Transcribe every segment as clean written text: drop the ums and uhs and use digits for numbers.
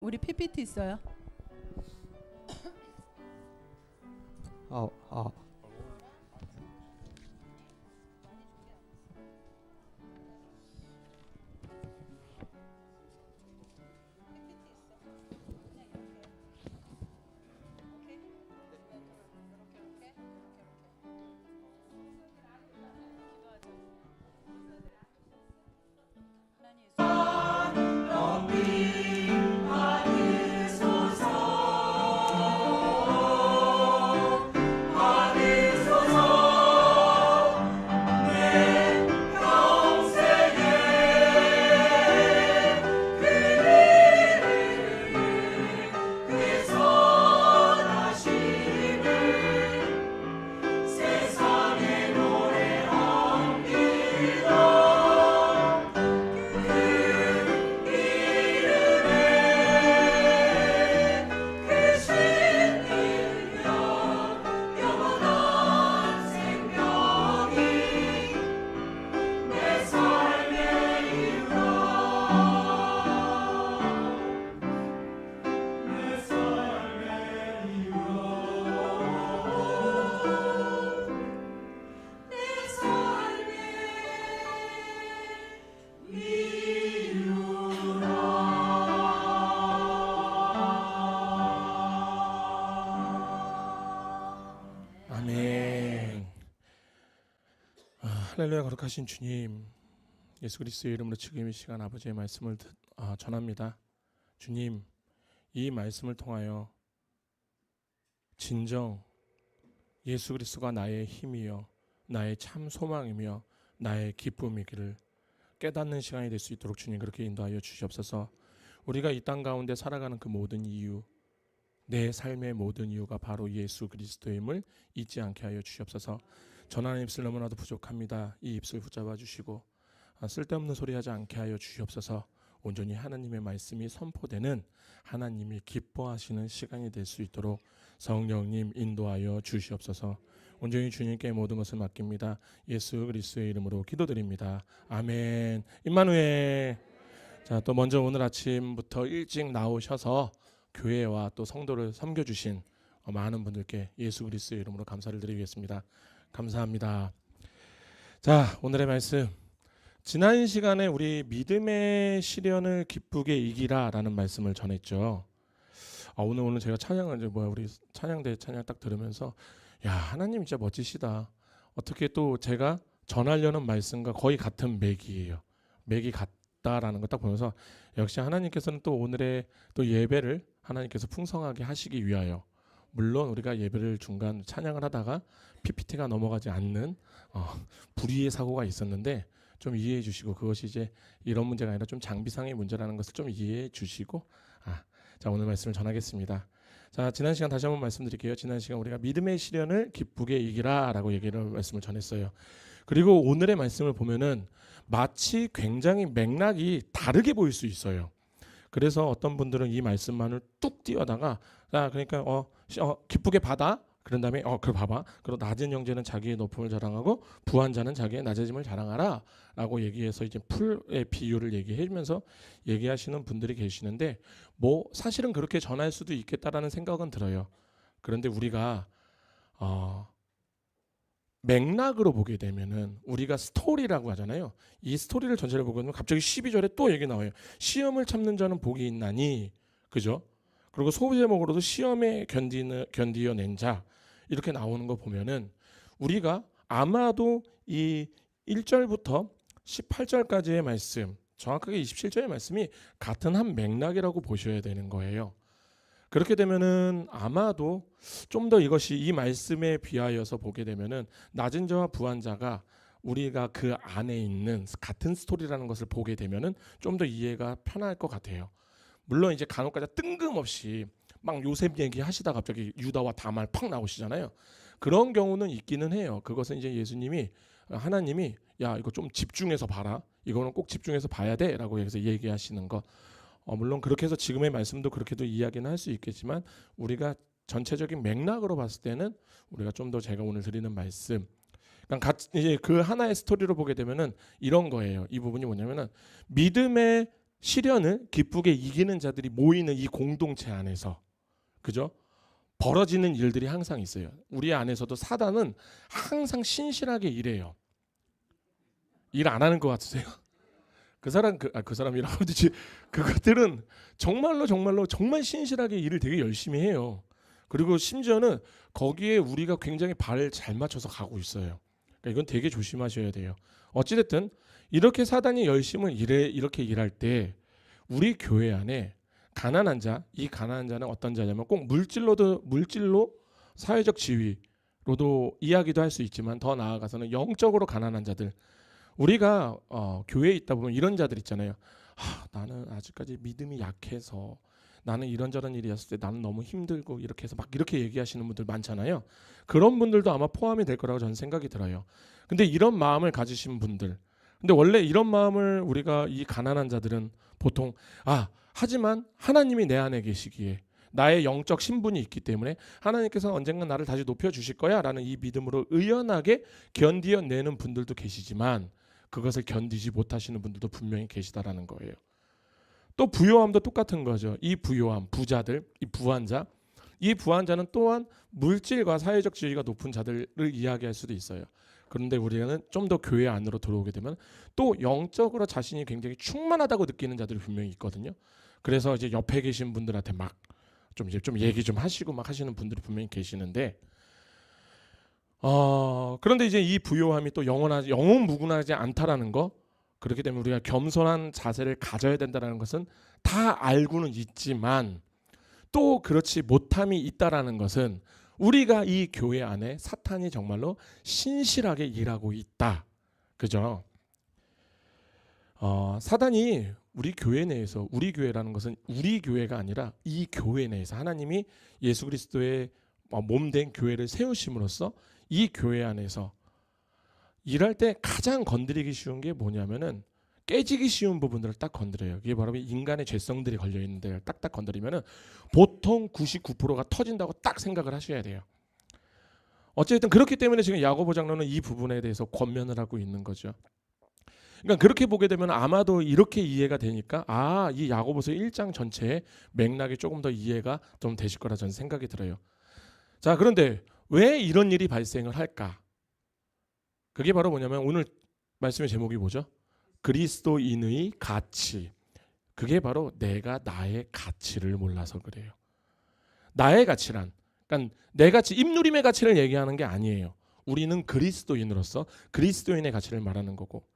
우리 PPT 있어요? 아, 아, 아멘. 할렐루야. 거룩하신 주님, 예수 그리스도의 이름으로 지금 이 시간 아버지의 말씀을 전합니다. 주님, 이 말씀을 통하여 진정 예수 그리스도가 나의 힘이요 나의 참 소망이며 나의 기쁨이기를 깨닫는 시간이 될 수 있도록 주님 그렇게 인도하여 주시옵소서. 우리가 이 땅 가운데 살아가는 그 모든 이유, 내 삶의 모든 이유가 바로 예수 그리스도임을 잊지 않게 하여 주시옵소서. 전하는 입술 너무나도 부족합니다. 이 입술 붙잡아 주시고 쓸데없는 소리 하지 않게 하여 주시옵소서. 온전히 하나님의 말씀이 선포되는 하나님이 기뻐하시는 시간이 될 수 있도록 성령님 인도하여 주시옵소서. 온전히 주님께 모든 것을 맡깁니다. 예수 그리스도의 이름으로 기도드립니다. 아멘. 임마누엘. 자, 또 먼저 오늘 아침부터 일찍 나오셔서 교회와 또 성도를 섬겨주신 많은 분들께 예수 그리스도의 이름으로 감사를 드리겠습니다. 감사합니다. 자, 오늘의 말씀. 지난 시간에 우리 믿음의 시련을 기쁘게 이기라 라는 말씀을 전했죠. 오늘 제가 찬양을 우리 찬양대 찬양 딱 들으면서 야, 하나님 진짜 멋지시다. 어떻게 또 제가 전하려는 말씀과 거의 같은 맥이에요. 맥이 같다라는 거 딱 보면서 역시 하나님께서는 또 오늘의 또 예배를 하나님께서 풍성하게 하시기 위하여, 물론 우리가 예배를 중간 찬양을 하다가 PPT가 넘어가지 않는 불의의 사고가 있었는데 좀 이해해 주시고, 그것이 이제 이런 문제가 아니라 좀 장비상의 문제라는 것을 좀 이해해 주시고 자, 오늘 말씀을 전하겠습니다. 자, 지난 시간 다시 한번 말씀드릴게요. 지난 시간 우리가 믿음의 시련을 기쁘게 이기라 라고 말씀을 전했어요. 그리고 오늘의 말씀을 보면은 마치 굉장히 맥락이 다르게 보일 수 있어요. 그래서 어떤 분들은 이 말씀만을 뚝 띄워다가 그러니까 기쁘게 받아. 그런 다음에 그걸 봐봐. 그리고 낮은 형제는 자기의 높음을 자랑하고 부한 자는 자기의 낮아짐을 자랑하라 라고 얘기해서 이제 풀의 비유를 얘기하면서 얘기하시는 분들이 계시는데, 뭐 사실은 그렇게 전할 수도 있겠다라는 생각은 들어요. 그런데 우리가 맥락으로 보게 되면은 우리가 스토리라고 하잖아요. 이 스토리를 전체를 보게 되면 갑자기 12절에 또 얘기 나와요. 시험을 참는 자는 복이 있나니, 그죠? 그리고 소제목으로도 시험에 견디어낸 자 이렇게 나오는 거 보면은 우리가 아마도 이 1절부터 18절까지의 말씀, 정확하게 27절의 말씀이 같은 한 맥락이라고 보셔야 되는 거예요. 그렇게 되면은 아마도 좀 더 이것이 이 말씀에 비하여서 보게 되면은 낮은 자와 부한 자가 우리가 그 안에 있는 같은 스토리라는 것을 보게 되면은 좀 더 이해가 편할 것 같아요. 물론 이제 간혹가다 뜬금없이 막 요셉 얘기하시다 갑자기 유다와 다말 팍 나오시잖아요. 그런 경우는 있기는 해요. 그것은 이제 하나님이 야, 이거 좀 집중해서 봐라. 이거는 꼭 집중해서 봐야 돼 라고 해서 얘기하시는 거. 물론 그렇게 해서 지금의 말씀도 그렇게도 이야기는 할 수 있겠지만, 우리가 전체적인 맥락으로 봤을 때는 우리가 좀 더 제가 오늘 드리는 말씀, 그러니까 이제 그 하나의 스토리로 보게 되면은 이런 거예요. 이 부분이 뭐냐면은 믿음의 시련을 기쁘게 이기는 자들이 모이는 이 공동체 안에서, 그죠? 벌어지는 일들이 항상 있어요. 우리 안에서도 사단은 항상 신실하게 일해요. 일 안 하는 것 같으세요? 그 사람이라고 하듯이 그것들은 정말로 정말 신실하게 일을 되게 열심히 해요. 그리고 심지어는 거기에 우리가 굉장히 발을 잘 맞춰서 가고 있어요. 그러니까 이건 되게 조심하셔야 돼요. 어찌됐든 이렇게 사단이 열심히 이렇게 일할 때 우리 교회 안에 가난한 자, 이 가난한 자는 어떤 자냐면 꼭 물질로 사회적 지위로도 이야기도 할 수 있지만 더 나아가서는 영적으로 가난한 자들, 우리가 교회에 있다 보면 이런 자들 있잖아요. 나는 아직까지 믿음이 약해서 나는 이런저런 일이 있을 때 나는 너무 힘들고 이렇게 해서 막 이렇게 얘기하시는 분들 많잖아요. 그런 분들도 아마 포함이 될 거라고 저는 생각이 들어요. 근데 이런 마음을 가지신 분들, 근데 원래 이런 마음을 우리가 이 가난한 자들은 보통 하지만 하나님이 내 안에 계시기에 나의 영적 신분이 있기 때문에 하나님께서 언젠가 나를 다시 높여주실 거야 라는 이 믿음으로 의연하게 견디어내는 분들도 계시지만 그것을 견디지 못하시는 분들도 분명히 계시다라는 거예요. 또 부요함도 똑같은 거죠. 이 부요함, 부자들, 이 부한자, 이 부한자는 또한 물질과 사회적 지위가 높은 자들을 이야기할 수도 있어요. 그런데 우리는 좀 더 교회 안으로 들어오게 되면 또 영적으로 자신이 굉장히 충만하다고 느끼는 자들이 분명히 있거든요. 그래서 이제 옆에 계신 분들한테 막 좀 얘기 좀 하시고 막 하시는 분들이 분명히 계시는데, 그런데 이제 이 부요함이 또 영원무궁하지 않다라는 거, 그렇기 때문에 우리가 겸손한 자세를 가져야 된다는 것은 다 알고는 있지만 또 그렇지 못함이 있다라는 것은 우리가 이 교회 안에 사탄이 정말로 신실하게 일하고 있다. 그죠? 사단이 우리 교회 내에서, 우리 교회라는 것은 우리 교회가 아니라 이 교회 내에서 하나님이 예수 그리스도의 몸된 교회를 세우심으로써 이 교회 안에서 일할 때 가장 건드리기 쉬운 게 뭐냐면은 깨지기 쉬운 부분들을 딱 건드려요. 그게 바로 인간의 죄성들이 걸려 있는 데를 딱딱 건드리면은 보통 99%가 터진다고 딱 생각을 하셔야 돼요. 어쨌든 그렇기 때문에 지금 야고보 장로는 이 부분에 대해서 권면을 하고 있는 거죠. 그러니까 그렇게 보게 되면 아마도 이렇게 이해가 되니까 이 야고보서 1장 전체의 맥락이 조금 더 이해가 좀 되실 거라 저는 생각이 들어요. 자, 그런데 왜 이런 일이 발생을 할까? 그게 바로 뭐냐면 오늘 말씀의 제목이 뭐죠? 그리스도인의 가치. 그게 바로 내가 나의 가치를 몰라서 그래요. 나의 가치란, 그러니까 내 가치, 입누림의 가치를 얘기하는 게 아니에요. 우리는 그리스도인으로서 그리스도인의 가치를 말하는 거고,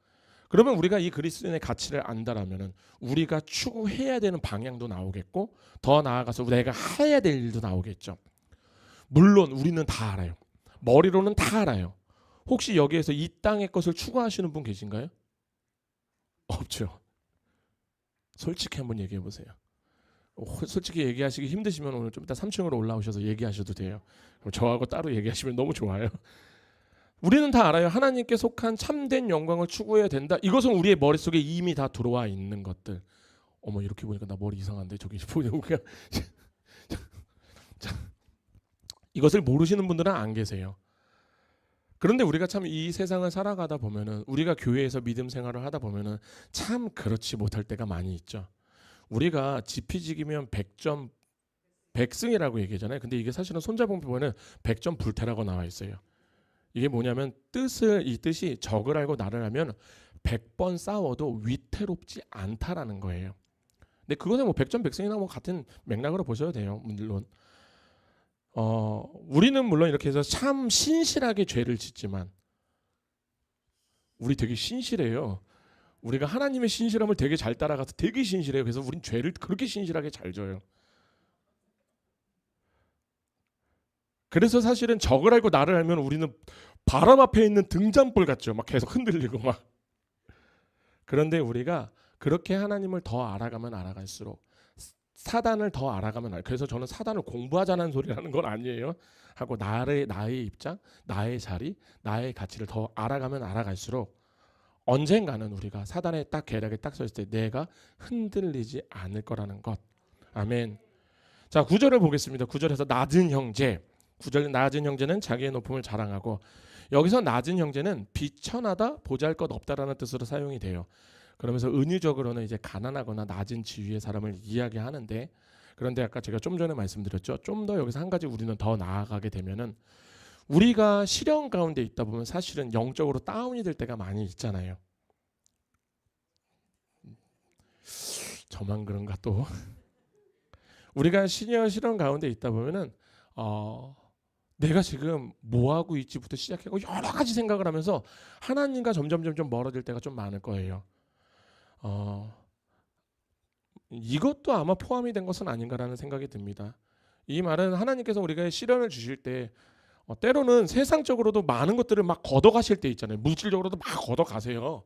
그러면 우리가 이 그리스도인의 가치를 안다라면은 우리가 추구해야 되는 방향도 나오겠고, 더 나아가서 내가 해야 될 일도 나오겠죠. 물론 우리는 다 알아요. 머리로는 다 알아요. 혹시 여기에서 이 땅의 것을 추구하시는 분 계신가요? 없죠. 솔직히 한번 얘기해 보세요. 솔직히 얘기하시기 힘드시면 오늘 좀 이따 3층으로 올라오셔서 얘기하셔도 돼요. 저하고 따로 얘기하시면 너무 좋아요. 우리는 다 알아요. 하나님께 속한 참된 영광을 추구해야 된다. 이것은 우리의 머릿속에 이미 다 들어와 있는 것들. 어머, 이렇게 보니까 나 머리 이상한데 저기 보니까 이것을 모르시는 분들은 안 계세요. 그런데 우리가 참 이 세상을 살아가다 보면은, 우리가 교회에서 믿음 생활을 하다 보면은 참 그렇지 못할 때가 많이 있죠. 우리가 지피지기면 100점 백승이라고 얘기하잖아요. 근데 이게 사실은 손자봉 보면은 100점 불태라고 나와 있어요. 이게 뭐냐면 이 뜻이 적을 알고 나를 하면 100번 싸워도 위태롭지 않다라는 거예요. 근데 그거는 뭐 100점 백승이나 뭐 같은 맥락으로 보셔도 돼요. 물론 우리는 물론 이렇게 해서 참 신실하게 죄를 짓지만, 우리 되게 신실해요. 우리가 하나님의 신실함을 되게 잘 따라가서 되게 신실해요. 그래서 우린 죄를 그렇게 신실하게 잘 져요. 그래서 사실은 적을 알고 나를 알면 우리는 바람 앞에 있는 등잔불 같죠. 막 계속 흔들리고 막. 그런데 우리가 그렇게 하나님을 더 알아가면 알아갈수록, 사단을 더 알아가면 그래서 저는 사단을 공부하자는 소리라는 건 아니에요. 하고 나의 입장, 나의 자리, 나의 가치를 더 알아가면 알아갈수록 언젠가는 우리가 사단의 딱 계략에 딱 서 있을 때 내가 흔들리지 않을 거라는 것. 아멘. 자, 9절을 보겠습니다. 9절에서 낮은 형제. 9절 낮은 형제는 자기의 높음을 자랑하고, 여기서 낮은 형제는 비천하다, 보잘것 없다라는 뜻으로 사용이 돼요. 그러면서 은유적으로는 이제 가난하거나 낮은 지위의 사람을 이야기하는데, 그런데 아까 제가 좀 전에 말씀드렸죠. 좀 더 여기서 한 가지 우리는 더 나아가게 되면은 우리가 시련 가운데 있다 보면 사실은 영적으로 다운이 될 때가 많이 있잖아요. 저만 그런가 또. 우리가 시련 가운데 있다 보면은 내가 지금 뭐 하고 있지부터 시작하고 여러 가지 생각을 하면서 하나님과 점점 멀어질 때가 좀 많을 거예요. 이것도 아마 포함이 된 것은 아닌가라는 생각이 듭니다. 이 말은 하나님께서 우리가 시련을 주실 때 때로는 세상적으로도 많은 것들을 막 걷어가실 때 있잖아요. 물질적으로도 막 걷어가세요.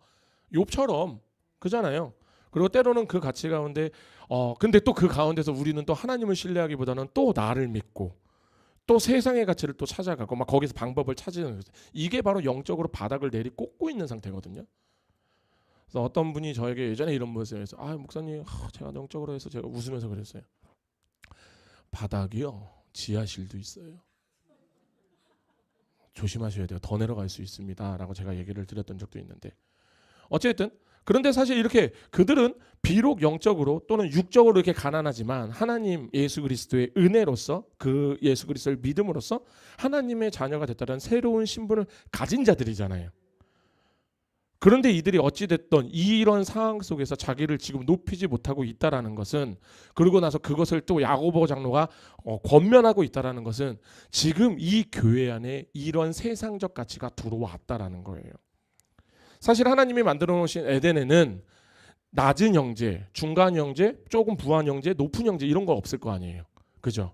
욥처럼 그잖아요. 그리고 때로는 그 가치 가운데 근데 또 그 가운데서 우리는 또 하나님을 신뢰하기보다는 또 나를 믿고 또 세상의 가치를 또 찾아가고 막 거기서 방법을 찾는 거죠. 이게 바로 영적으로 바닥을 내리꽂고 있는 상태거든요. 그래서 어떤 분이 저에게 예전에 이런 말씀을 해서 목사님 제가 영적으로 해서 제가 웃으면서 그랬어요. 바닥이요 지하실도 있어요. 조심하셔야 돼요. 더 내려갈 수 있습니다 라고 제가 얘기를 드렸던 적도 있는데, 어쨌든 그런데 사실 이렇게 그들은 비록 영적으로 또는 육적으로 이렇게 가난하지만 하나님 예수 그리스도의 은혜로서 그 예수 그리스도를 믿음으로써 하나님의 자녀가 됐다는 새로운 신분을 가진 자들이잖아요. 그런데 이들이 어찌됐던 이런 상황 속에서 자기를 지금 높이지 못하고 있다라는 것은, 그러고 나서 그것을 또 야고보 장로가 권면하고 있다라는 것은 지금 이 교회 안에 이런 세상적 가치가 들어왔다라는 거예요. 사실 하나님이 만들어 놓으신 에덴에는 낮은 형제, 중간 형제, 조금 부한 형제, 높은 형제 이런 거 없을 거 아니에요. 그죠?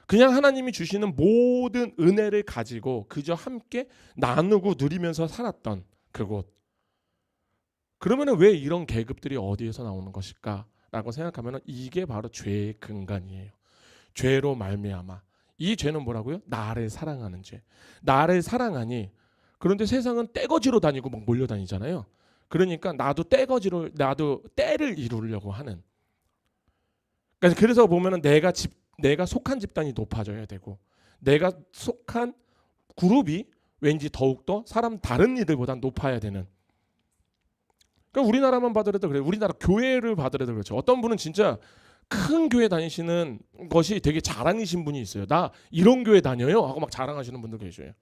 그냥 하나님이 주시는 모든 은혜를 가지고 그저 함께 나누고 누리면서 살았던 그곳. 그러면 왜 이런 계급들이 어디에서 나오는 것일까라고 생각하면 이게 바로 죄의 근간이에요. 죄로 말미암아. 이 죄는 뭐라고요? 나를 사랑하는 죄. 나를 사랑하니. 그런데 세상은 떼거지로 다니고 막 몰려다니잖아요. 그러니까 나도 때를 이루려고 하는. 그래서 보면은 내가 속한 집단이 높아져야 되고, 내가 속한 그룹이 왠지 더욱더 다른 이들보다 높아야 되는. 그러니까 우리나라만 봐더라도 그래요. 우리나라 교회를 봐더라도 그렇죠. 어떤 분은 진짜 큰 교회 다니시는 것이 되게 자랑이신 분이 있어요. 나 이런 교회 다녀요 하고 막 자랑하시는 분도 계셔요.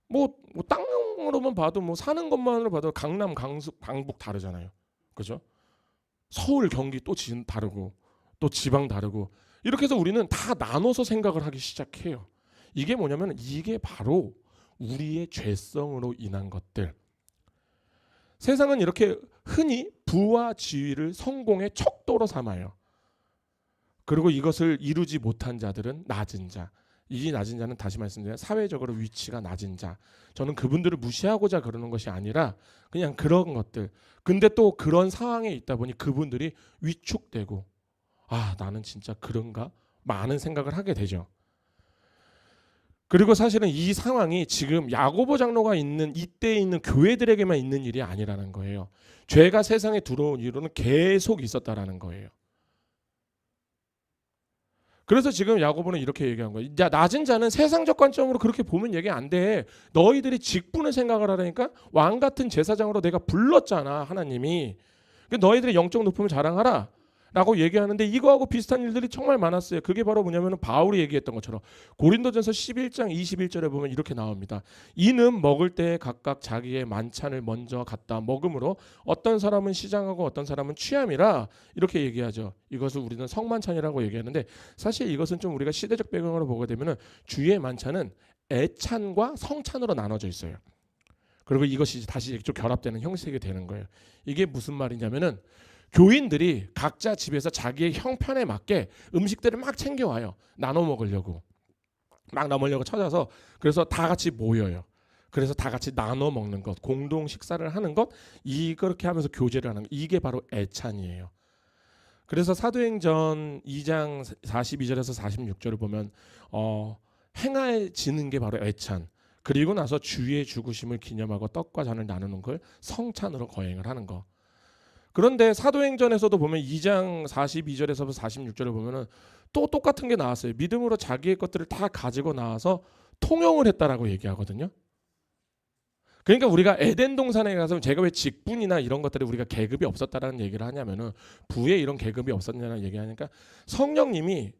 뭐 땅으로만 봐도 뭐 사는 것만으로 봐도 강남, 강북 다르잖아요. 그죠? 서울, 경기 또 다르고 또 지방 다르고 이렇게 해서 우리는 다 나눠서 생각을 하기 시작해요. 이게 뭐냐면 이게 바로 우리의 죄성으로 인한 것들. 세상은 이렇게 흔히 부와 지위를 성공의 척도로 삼아요. 그리고 이것을 이루지 못한 자들은 낮은 자. 이 낮은 자는 다시 말씀드리면 사회적으로 위치가 낮은 자. 저는 그분들을 무시하고자 그러는 것이 아니라 그냥 그런 것들. 근데 또 그런 상황에 있다 보니 그분들이 위축되고 나는 진짜 그런가? 많은 생각을 하게 되죠. 그리고 사실은 이 상황이 지금 야고보 장로가 있는 이때에 있는 교회들에게만 있는 일이 아니라는 거예요. 죄가 세상에 들어온 이유로는 계속 있었다라는 거예요. 그래서 지금 야고보는 이렇게 얘기한 거예요. 야, 낮은 자는 세상적 관점으로 그렇게 보면 얘기 안 돼. 너희들이 직분을 생각을 하라니까. 왕 같은 제사장으로 내가 불렀잖아 하나님이. 너희들의 영적 높음을 자랑하라 라고 얘기하는데 이거하고 비슷한 일들이 정말 많았어요. 그게 바로 뭐냐면 바울이 얘기했던 것처럼 고린도전서 11장 21절에 보면 이렇게 나옵니다. 이는 먹을 때 각각 자기의 만찬을 먼저 갖다 먹음으로 어떤 사람은 시장하고 어떤 사람은 취함이라 이렇게 얘기하죠. 이것을 우리는 성만찬이라고 얘기하는데 사실 이것은 좀 우리가 시대적 배경으로 보게 되면 주의 만찬은 애찬과 성찬으로 나눠져 있어요. 그리고 이것이 다시 좀 결합되는 형식이 되는 거예요. 이게 무슨 말이냐면은 교인들이 각자 집에서 자기의 형편에 맞게 음식들을 막 챙겨와요. 나눠 먹으려고. 막 나누려고 찾아서 그래서 다 같이 모여요. 그래서 다 같이 나눠 먹는 것, 공동 식사를 하는 것, 이렇게 하면서 교제를 하는 것, 이게 바로 애찬이에요. 그래서 사도행전 2장 42절에서 46절을 보면 행해지는 게 바로 애찬. 그리고 나서 주의 죽으심을 기념하고 떡과 잔을 나누는 걸 성찬으로 거행을 하는 거. 그런데 사도행전에서도 보면 2장 42절에서 46절을 보면은 또 똑같은 게 나왔어요. 믿음으로 자기의 것들을 다 가지고 나와서 통용을 했다라고 얘기하거든요. 그러니까 우리가 에덴 동산에 가서 제가 왜 직분이나 이런 것들이 우리가 계급이 없었다라는 얘기를 하냐면은 부에 이런 계급이 없었냐는 얘기하니까 성령님이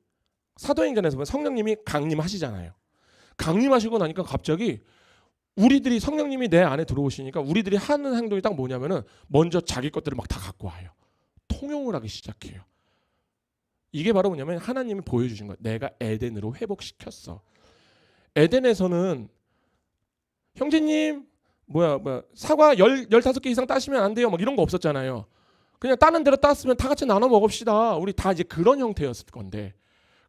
사도행전에서 보면 성령님이 강림하시잖아요. 강림하시고 나니까 갑자기 우리들이 성령님이 내 안에 들어오시니까 우리들이 하는 행동이 딱 뭐냐면은 먼저 자기 것들을 막 다 갖고 와요. 통용을 하기 시작해요. 이게 바로 뭐냐면 하나님이 보여주신 거예요. 내가 에덴으로 회복시켰어. 에덴에서는 형제님 사과 15개 이상 따시면 안 돼요. 막 이런 거 없었잖아요. 그냥 따는 대로 땄으면 다 같이 나눠 먹읍시다. 우리 다 이제 그런 형태였을 건데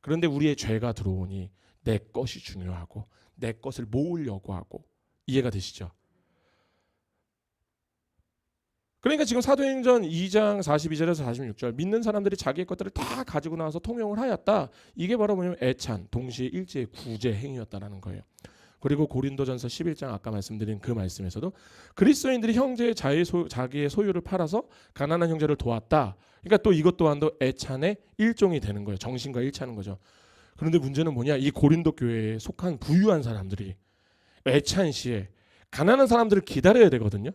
그런데 우리의 죄가 들어오니 내 것이 중요하고 내 것을 모으려고 하고 이해가 되시죠? 그러니까 지금 사도행전 2장 42절에서 46절 믿는 사람들이 자기의 것들을 다 가지고 나와서 통용을 하였다. 이게 바로 뭐냐면 애찬, 동시에 일제의 구제 행위였다라는 거예요. 그리고 고린도전서 11장 아까 말씀드린 그 말씀에서도 그리스도인들이 형제의 자기의 소유를 팔아서 가난한 형제를 도왔다. 그러니까 또 이것 또한도 애찬의 일종이 되는 거예요. 정신과 일치하는 거죠. 그런데 문제는 뭐냐? 이 고린도 교회에 속한 부유한 사람들이 애찬 시에 가난한 사람들을 기다려야 되거든요.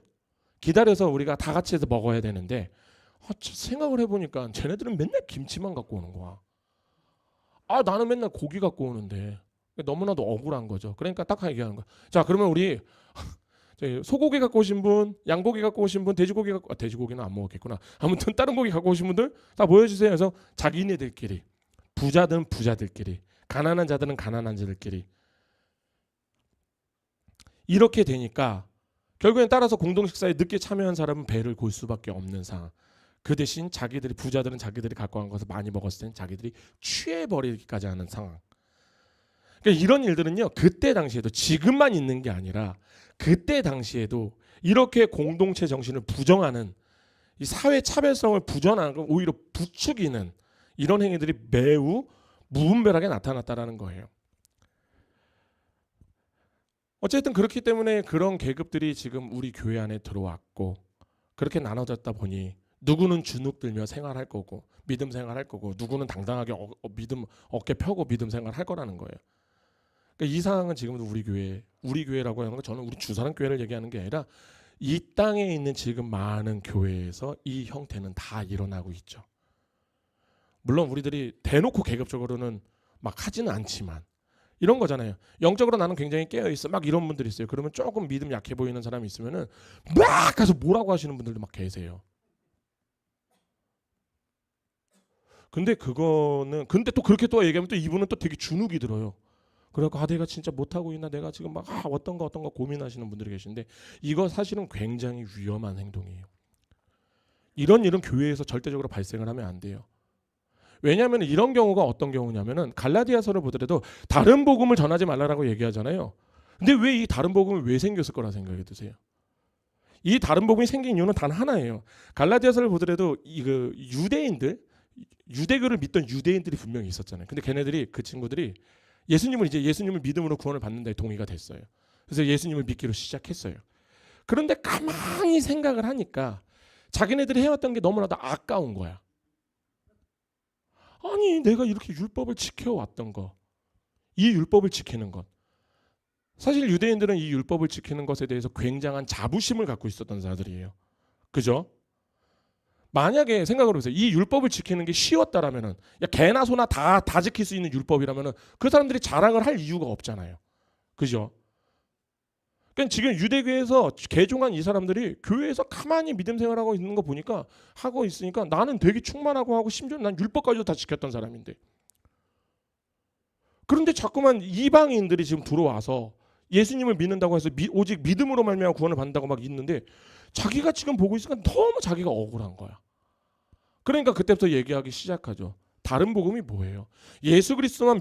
기다려서 우리가 다 같이 해서 먹어야 되는데 생각을 해보니까 쟤네들은 맨날 김치만 갖고 오는 거야. 나는 맨날 고기 갖고 오는데 너무나도 억울한 거죠. 그러니까 딱 얘기하는 거야. 자, 그러면 우리 소고기 갖고 오신 분, 양고기 갖고 오신 분, 돼지고기는 안 먹었겠구나. 아무튼 다른 고기 갖고 오신 분들 다 모여주세요. 그래서 자기네들끼리, 부자들은 부자들끼리, 가난한 자들은 가난한 자들끼리 이렇게 되니까 결국엔 따라서 공동 식사에 늦게 참여한 사람은 배를 골 수밖에 없는 상황. 그 대신 부자들은 자기들이 갖고 간 것을 많이 먹었을 땐 자기들이 취해버리기까지 하는 상황. 그러니까 이런 일들은요, 그때 당시에도 지금만 있는 게 아니라 그때 당시에도 이렇게 공동체 정신을 부정하는 이 사회 차별성을 부정하는 오히려 부추기는 이런 행위들이 매우 무분별하게 나타났다라는 거예요. 어쨌든 그렇기 때문에 그런 계급들이 지금 우리 교회 안에 들어왔고 그렇게 나눠졌다 보니 누구는 주눅 들며 생활할 거고 믿음 생활할 거고 누구는 당당하게 믿음 어깨 펴고 믿음 생활할 거라는 거예요. 그러니까 이 상황은 지금도 우리 교회라고 하는 건 저는 우리 주사랑 교회를 얘기하는 게 아니라 이 땅에 있는 지금 많은 교회에서 이 형태는 다 일어나고 있죠. 물론 우리들이 대놓고 계급적으로는 막 하지는 않지만 이런 거잖아요. 영적으로 나는 굉장히 깨어있어. 막 이런 분들이 있어요. 그러면 조금 믿음 약해 보이는 사람이 있으면은 막 가서 뭐라고 하시는 분들도 막 계세요. 근데 또 그렇게 또 얘기하면 또 이분은 또 되게 주눅이 들어요. 그래갖고 내가 진짜 못하고 있나 내가 지금 막 어떤 거 고민하시는 분들이 계신데 이거 사실은 굉장히 위험한 행동이에요. 이런 일은 교회에서 절대적으로 발생을 하면 안 돼요. 왜냐하면 이런 경우가 어떤 경우냐면은 갈라디아서를 보더라도 다른 복음을 전하지 말라라고 얘기하잖아요. 근데 왜 이 다른 복음이 왜 생겼을 거라 생각이 드세요? 이 다른 복음이 생긴 이유는 단 하나예요. 갈라디아서를 보더라도 유대교를 믿던 유대인들이 분명히 있었잖아요. 근데 그 친구들이 예수님을 믿음으로 구원을 받는데 동의가 됐어요. 그래서 예수님을 믿기로 시작했어요. 그런데 가만히 생각을 하니까 자기네들이 해왔던 게 너무나도 아까운 거야. 아니 내가 이렇게 율법을 지켜왔던 거, 이 율법을 지키는 것, 사실 유대인들은 이 율법을 지키는 것에 대해서 굉장한 자부심을 갖고 있었던 자들이에요. 그죠? 만약에 생각을 해보세요. 이 율법을 지키는 게 쉬웠다라면은 개나 소나 다 지킬 수 있는 율법이라면은 그 사람들이 자랑을 할 이유가 없잖아요. 그죠? 그러니까 지금 유대교에서 개종한 이 사람들이 교회에서 가만히 믿음 생활하고 있는 거 보니까 하고 있으니까 나는 되게 충만하고 하고 심지어 난 율법까지도 다 지켰던 사람인데 그런데 자꾸만 이방인들이 지금 들어와서 예수님을 믿는다고 해서 오직 믿음으로 말미암아 구원을 받는다고 막 있는데 자기가 지금 보고 있으니까 너무 자기가 억울한 거야. 그러니까 그때부터 얘기하기 시작하죠. 다른 복음이 뭐예요? 예수 그리스도를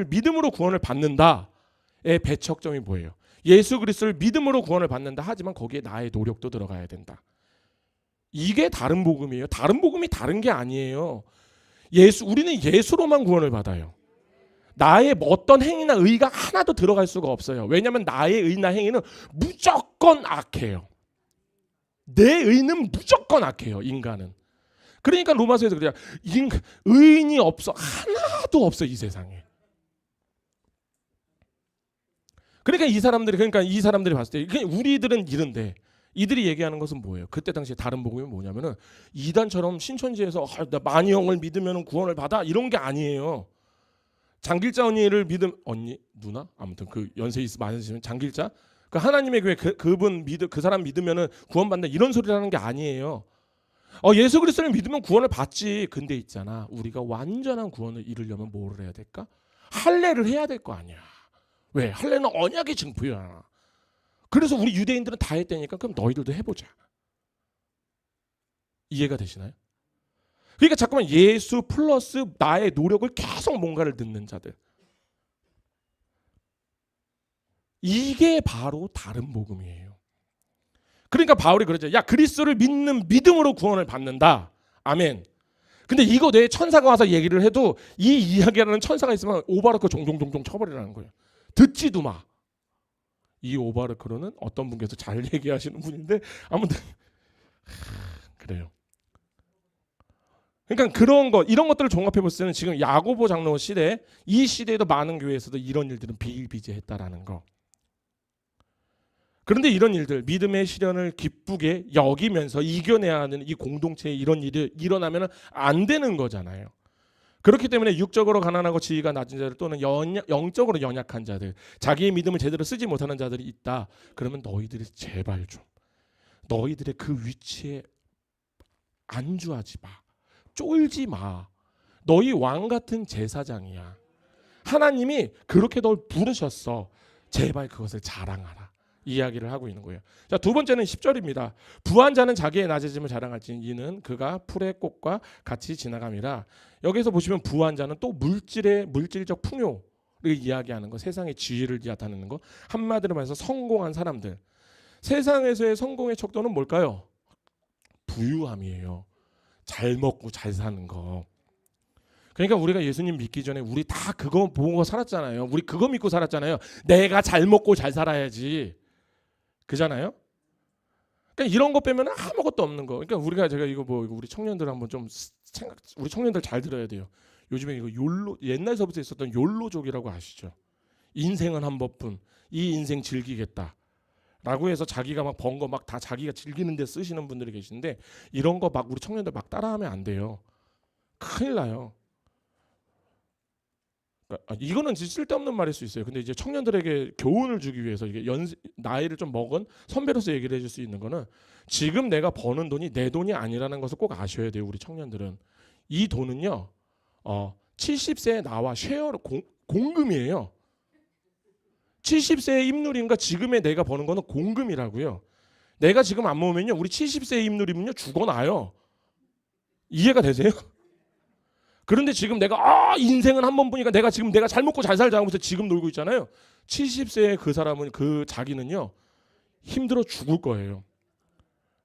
믿음으로 구원을 받는다의 배척점이 뭐예요? 예수 그리스도를 믿음으로 구원을 받는다. 하지만 거기에 나의 노력도 들어가야 된다. 이게 다른 복음이에요. 다른 복음이 다른 게 아니에요. 우리는 예수로만 구원을 받아요. 나의 어떤 행위나 의가 하나도 들어갈 수가 없어요. 왜냐하면 나의 의나 행위는 무조건 악해요. 내 의는 무조건 악해요. 인간은. 그러니까 로마서에서 그래요. 의인이 없어. 하나도 없어 이 세상에. 그러니까 이 사람들이 봤을 때 그냥 우리들은 이런데 이들이 얘기하는 것은 뭐예요? 그때 당시에 다른 복음이 뭐냐면은 이단처럼 신천지에서 나 마니 형을 믿으면 구원을 받아 이런 게 아니에요. 장길자 언니를 언니 누나 아무튼 그 연세 많으시면 장길자 그 하나님의 교회 그 사람 믿으면은 구원받는다 이런 소리라는 게 아니에요. 예수 그리스도를 믿으면 구원을 받지. 근데 있잖아 우리가 완전한 구원을 이루려면 뭐를 해야 될까? 할례를 해야 될 거 아니야. 왜? 할례는 언약의 증표야. 그래서 우리 유대인들은 다 했다니까 그럼 너희들도 해보자. 이해가 되시나요? 그러니까 자꾸만 예수 플러스 나의 노력을 계속 뭔가를 넣는 자들. 이게 바로 다른 복음이에요. 그러니까 바울이 그러죠. 야 그리스도를 믿는 믿음으로 구원을 받는다. 아멘. 근데 이거 내 천사가 와서 얘기를 해도 이 이야기하는 천사가 있으면 오바르크 종종종종 쳐버리라는 거예요. 듣지도 마. 이 오바르크로는 어떤 분께서 잘 얘기하시는 분인데 아무튼 그래요. 그러니까 이런 것들을 종합해 볼 때는 지금 야고보 장로 시대 이 시대에도 많은 교회에서도 이런 일들은 비일비재했다라는 거. 그런데 이런 일들 믿음의 시련을 기쁘게 여기면서 이겨내야 하는 이 공동체에 이런 일이 일어나면 안 되는 거잖아요. 그렇기 때문에 육적으로 가난하고 지위가 낮은 자들 또는 영적으로 연약한 자들 자기의 믿음을 제대로 쓰지 못하는 자들이 있다. 그러면 너희들이 제발 좀 너희들의 그 위치에 안주하지 마. 쫄지 마. 너희 왕 같은 제사장이야. 하나님이 그렇게 널 부르셨어. 제발 그것을 자랑하라. 이야기를 하고 있는 거예요. 자, 두 번째는 10절입니다. 부한 자는 자기의 낮아짐을 자랑할지 이는 그가 풀의 꽃과 같이 지나감이라. 여기서 보시면 부한 자는 또 물질적 풍요를 이야기하는 거, 세상의 지위를 나타내는 거. 한마디로 말해서 성공한 사람들. 세상에서의 성공의 척도는 뭘까요? 부유함이에요. 잘 먹고 잘 사는 거. 그러니까 우리가 예수님 믿기 전에 우리 다 그거 보고 살았잖아요. 우리 그거 믿고 살았잖아요. 내가 잘 먹고 잘 살아야지. 그잖아요. 그러니까 이런 거 빼면 아무것도 없는 거. 그러니까 제가 이거 우리 청년들 한번 좀 우리 청년들 잘 들어야 돼요. 요즘에 이거 옛날서부터 있었던 욜로족이라고 아시죠? 인생은 한 번뿐. 이 인생 즐기겠다. 라고 해서 자기가 막 번 거 막 다 자기가 즐기는 데 쓰시는 분들이 계신데 이런 거 막 우리 청년들 막 따라하면 안 돼요. 큰일 나요. 이거는 진짜 쓸데없는 말일 수 있어요. 근데 이제 청년들에게 교훈을 주기 위해서 이게 나이를 좀 먹은 선배로서 얘기를 해줄 수 있는 거는 지금 내가 버는 돈이 내 돈이 아니라는 것을 꼭 아셔야 돼요. 우리 청년들은 이 돈은요 70세에 나와 쉐어로 공금이에요. 70세의 입누림과 지금의 내가 버는 거는 공금이라고요. 내가 지금 안 모으면요 우리 70세의 입누림은요 죽어나요. 이해가 되세요? 그런데 지금 내가 인생은 한 번뿐이니까 내가 잘 먹고 잘 살자 하면서 지금 놀고 있잖아요. 70세의 그 사람은 자기는요 힘들어 죽을 거예요.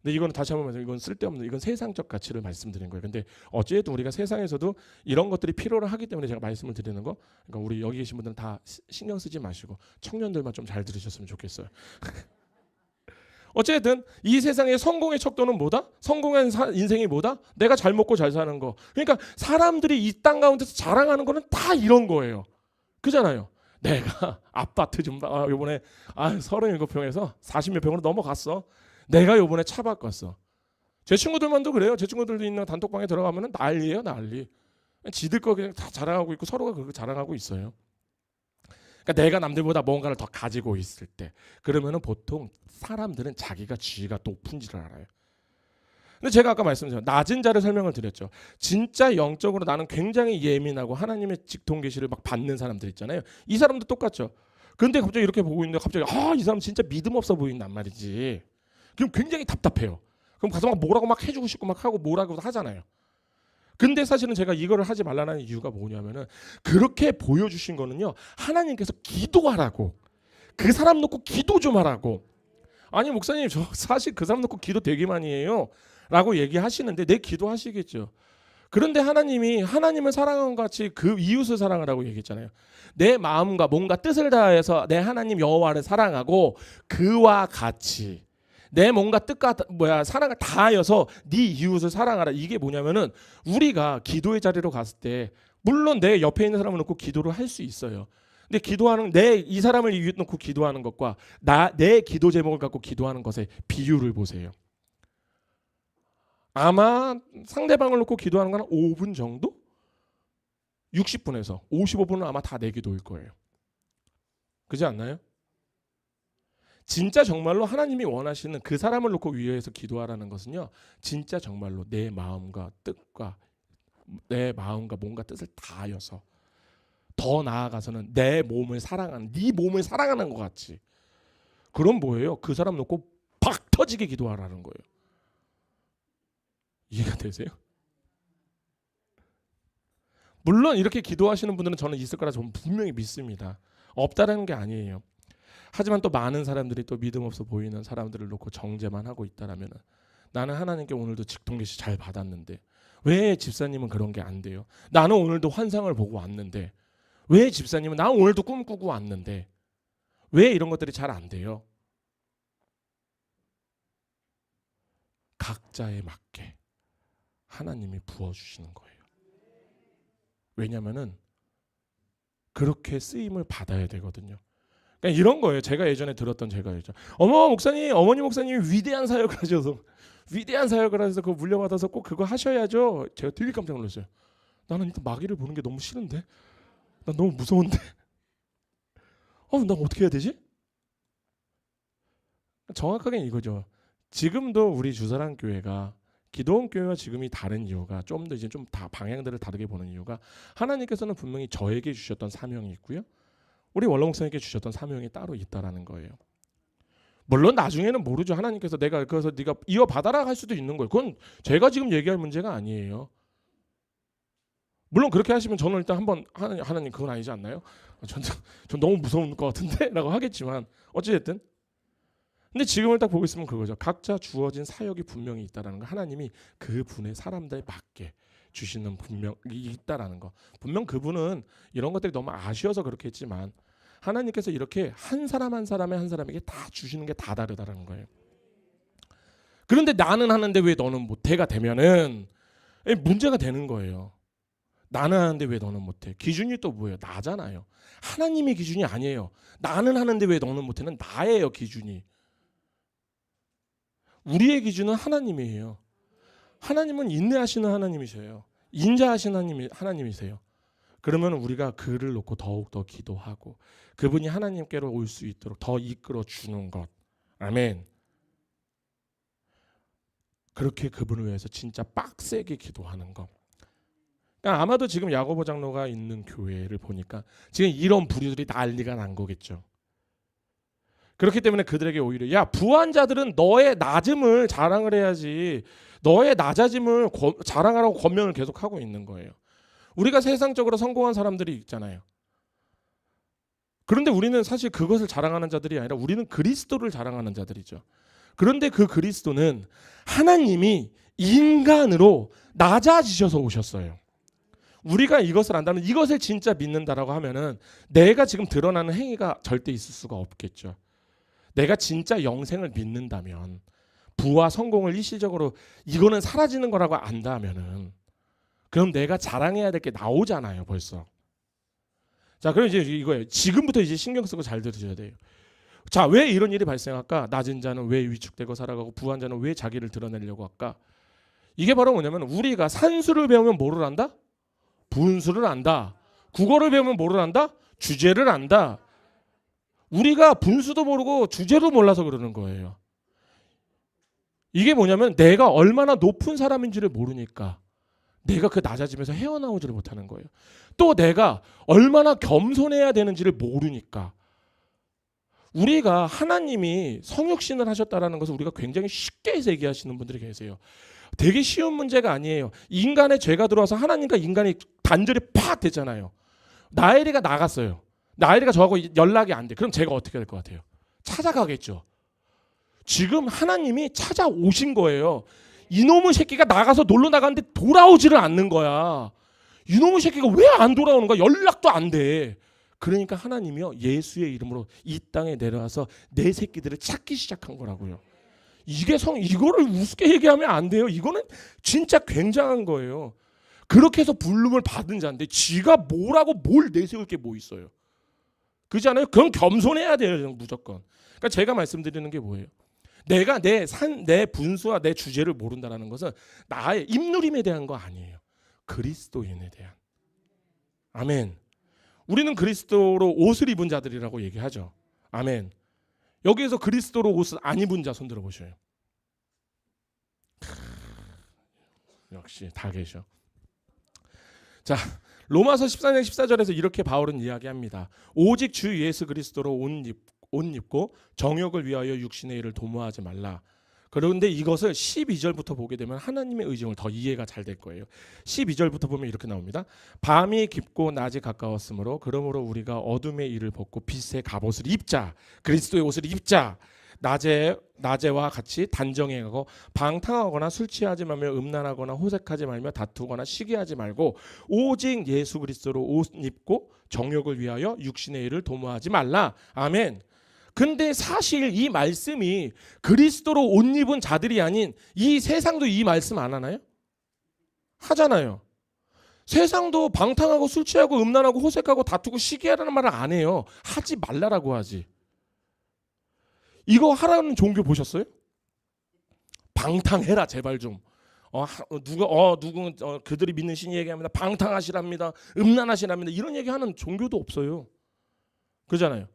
근데 이거는 다시 한번 말해서 이건 쓸데없는 이건 세상적 가치를 말씀드린 거예요. 근데 어쨌든 우리가 세상에서도 이런 것들이 필요로 하기 때문에 제가 말씀을 드리는 거. 그러니까 우리 여기 계신 분들은 다 신경 쓰지 마시고 청년들만 좀 잘 들으셨으면 좋겠어요. 어쨌든 이 세상의 성공의 척도는 뭐다? 성공한 인생이 뭐다? 내가 잘 먹고 잘 사는 거. 그러니까 사람들이 이 땅 가운데서 자랑하는 거는 다 이런 거예요. 그잖아요. 내가 아파트 좀 요번에 37평에서 40몇 평으로 넘어갔어. 내가 요번에 차 바꿨어. 제 친구들만도 그래요. 제 친구들도 있는 단톡방에 들어가면 난리예요, 난리. 지들 거 그냥 다 자랑하고 있고 서로가 그거 자랑하고 있어요. 그러니까 내가 남들보다 뭔가를 더 가지고 있을 때 그러면은 보통 사람들은 자기가 지위가 높은 줄을 알아요. 근데 제가 아까 말씀드렸죠. 낮은 자를 설명을 드렸죠. 진짜 영적으로 나는 굉장히 예민하고 하나님의 직통 계시를 막 받는 사람들 있잖아요. 이 사람도 똑같죠. 근데 갑자기 이렇게 보고 있는데 갑자기 이 사람 진짜 믿음 없어 보인단 말이지. 그럼 굉장히 답답해요. 그럼 가서 막 뭐라고 막 해주고 싶고 막 하고 뭐라고 하잖아요. 근데 사실은 제가 이거를 하지 말라는 이유가 뭐냐면은 그렇게 보여주신 거는요 하나님께서 기도하라고 그 사람 놓고 기도 좀 하라고. 아니 목사님 저 사실 그 사람 놓고 기도 되게 많이 해요 라고 얘기하시는데 내 기도하시겠죠. 그런데 하나님을 사랑한 것 같이 그 이웃을 사랑하라고 얘기했잖아요. 내 마음과 몸과 뜻을 다해서 내 하나님 여호와를 사랑하고 그와 같이 내 몸과 뜻과 사랑을 다하여서 네 이웃을 사랑하라. 이게 뭐냐면은 우리가 기도의 자리로 갔을 때 물론 내 옆에 있는 사람을 놓고 기도를 할 수 있어요. 근데 기도하는 이 사람을 이유 놓고 기도하는 것과 내 기도 제목을 갖고 기도하는 것의 비율을 보세요. 아마 상대방을 놓고 기도하는 건 5분 정도? 60분에서 55분은 아마 다 내 기도일 거예요. 그렇지 않나요? 진짜 정말로 하나님이 원하시는 그 사람을 놓고 위해서 기도하라는 것은요, 진짜 정말로 내 마음과 뜻과 내 마음과 몸과 뜻을 다하여서, 더 나아가서는 내 몸을 사랑하는, 네 몸을 사랑하는 것 같이. 그럼 뭐예요? 그 사람 놓고 박 터지게 기도하라는 거예요. 이해가 되세요? 물론 이렇게 기도하시는 분들은 저는 있을 거라 저는 분명히 믿습니다. 없다라는 게 아니에요. 하지만 또 많은 사람들이 또 믿음 없어 보이는 사람들을 놓고 정죄만 하고 있다라면, 나는 하나님께 오늘도 직통계시 잘 받았는데 왜 집사님은 그런 게 안 돼요? 나는 오늘도 환상을 보고 왔는데 왜 집사님은, 나 오늘도 꿈꾸고 왔는데 왜 이런 것들이 잘 안 돼요? 각자에 맞게 하나님이 부어주시는 거예요. 왜냐면은 그렇게 쓰임을 받아야 되거든요. 그러니까 이런 거예요. 제가 예전에 들었던 어머니 목사님이 위대한 사역을 하셔서 그거 물려받아서 꼭 그거 하셔야죠. 제가 되게 깜짝 놀랐어요. 나는 일단 마귀를 보는 게 너무 싫은데, 난 너무 무서운데, 나 어떻게 해야 되지? 정확하게 이거죠. 지금도 우리 주사랑 교회가 기도원 교회와 지금이 다른 이유가, 좀 더 이제 좀 다 방향들을 다르게 보는 이유가, 하나님께서는 분명히 저에게 주셨던 사명이 있고요, 우리 원로 목사님께 주셨던 사명이 따로 있다라는 거예요. 물론 나중에는 모르죠. 하나님께서 그래서 네가 이어받아라 할 수도 있는 거예요. 그건 제가 지금 얘기할 문제가 아니에요. 물론 그렇게 하시면 저는 일단 한번 하나님 그건 아니지 않나요? 전 너무 무서운 것 같은데? 라고 하겠지만 어찌됐든, 근데 지금을 딱 보고 있으면 그거죠. 각자 주어진 사역이 분명히 있다라는 거, 하나님이 그분의 사람들에 맞게 주시는 분명히 있다라는 거. 분명 그분은 이런 것들이 너무 아쉬워서 그렇게 했지만 하나님께서 이렇게 한 사람 한 사람에게 다 주시는 게 다 다르다라는 거예요. 그런데 나는 하는데 왜 너는 못해가 되면은 문제가 되는 거예요. 나는 하는데 왜 너는 못해? 기준이 또 뭐예요? 나잖아요. 하나님의 기준이 아니에요. 나는 하는데 왜 너는 못해는 나예요, 기준이. 우리의 기준은 하나님이에요. 하나님은 인내하시는 하나님이세요. 인자하시는 하나님이세요. 그러면 우리가 그를 놓고 더욱더 기도하고 그분이 하나님께로 올 수 있도록 더 이끌어 주는 것. 아멘. 그렇게 그분을 위해서 진짜 빡세게 기도하는 것. 그러니까 아마도 지금 야고보 장로가 있는 교회를 보니까 지금 이런 부류들이 난리가 난 거겠죠. 그렇기 때문에 그들에게 오히려, 야, 부한 자들은 너의 낮음을 자랑을 해야지, 너의 낮아짐을 자랑하라고 권면을 계속하고 있는 거예요. 우리가 세상적으로 성공한 사람들이 있잖아요. 그런데 우리는 사실 그것을 자랑하는 자들이 아니라 우리는 그리스도를 자랑하는 자들이죠. 그런데 그 그리스도는 하나님이 인간으로 낮아지셔서 오셨어요. 우리가 이것을 안다면, 이것을 진짜 믿는다라고 하면은 내가 지금 드러나는 행위가 절대 있을 수가 없겠죠. 내가 진짜 영생을 믿는다면, 부와 성공을 일시적으로 이거는 사라지는 거라고 안다면은, 그럼 내가 자랑해야 될 게 나오잖아요, 벌써. 자, 그럼 이제 이거예요. 지금부터 이제 신경 쓰고 잘 들으셔야 돼요. 자, 왜 이런 일이 발생할까? 낮은 자는 왜 위축되고 살아가고 부한 자는 왜 자기를 드러내려고 할까? 이게 바로 뭐냐면, 우리가 산수를 배우면 뭐를 안다? 분수를 안다. 국어를 배우면 뭐를 안다? 주제를 안다. 우리가 분수도 모르고 주제도 몰라서 그러는 거예요. 이게 뭐냐면 내가 얼마나 높은 사람인지를 모르니까 내가 그 낮아짐에서 헤어나오지를 못하는 거예요. 또 내가 얼마나 겸손해야 되는지를 모르니까. 우리가 하나님이 성육신을 하셨다라는 것을 우리가 굉장히 쉽게 얘기하시는 분들이 계세요. 되게 쉬운 문제가 아니에요. 인간의 죄가 들어와서 하나님과 인간이 단절이 팍 됐잖아요. 나엘이가 나갔어요. 나엘이가 저하고 연락이 안 돼. 그럼 제가 어떻게 될 것 같아요? 찾아가겠죠. 지금 하나님이 찾아오신 거예요. 이놈의 새끼가 나가서 놀러 나갔는데 돌아오지를 않는 거야. 이놈의 새끼가 왜 안 돌아오는 거야? 연락도 안 돼. 그러니까 하나님이요, 예수의 이름으로 이 땅에 내려와서 내 새끼들을 찾기 시작한 거라고요. 이거를 우습게 얘기하면 안 돼요. 이거는 진짜 굉장한 거예요. 그렇게 해서 부름을 받은 자인데 지가 뭐라고 뭘 내세울 게 뭐 있어요. 그렇지 않아요? 그럼 겸손해야 돼요, 무조건. 그러니까 제가 말씀드리는 게 뭐예요? 내가 내 분수와 내 주제를 모른다는 것은 나의 입누림에 대한 거 아니에요. 그리스도인에 대한. 아멘. 우리는 그리스도로 옷을 입은 자들이라고 얘기하죠. 아멘. 여기에서 그리스도로 옷을 안 입은 자 손 들어보셔요. 역시 다 계셔. 자, 로마서 14장 14절에서 이렇게 바울은 이야기합니다. 오직 주 예수 그리스도로 옷 입고 정욕을 위하여 육신의 일을 도모하지 말라. 그런데 이것을 12절부터 보게 되면 하나님의 의정을 더 이해가 잘 될 거예요. 12절부터 보면 이렇게 나옵니다. 밤이 깊고 낮이 가까웠으므로 그러므로 우리가 어둠의 일을 벗고 빛의 갑옷을 입자. 그리스도의 옷을 입자. 낮에와 같이 단정해가고 방탕하거나 술 취하지 말며 음란하거나 호색하지 말며 다투거나 시기하지 말고 오직 예수 그리스도로 옷 입고 정욕을 위하여 육신의 일을 도모하지 말라. 아멘. 근데 사실 이 말씀이 그리스도로 옷 입은 자들이 아닌 이 세상도 이 말씀 안 하나요? 하잖아요. 세상도 방탕하고 술 취하고 음란하고 호색하고 다투고 시기하라는 말을 안 해요. 하지 말라라고 하지. 이거 하라는 종교 보셨어요? 방탕해라 제발 좀. 그들이 믿는 신이 얘기합니다. 방탕하시랍니다. 음란하시랍니다. 이런 얘기하는 종교도 없어요. 그렇잖아요.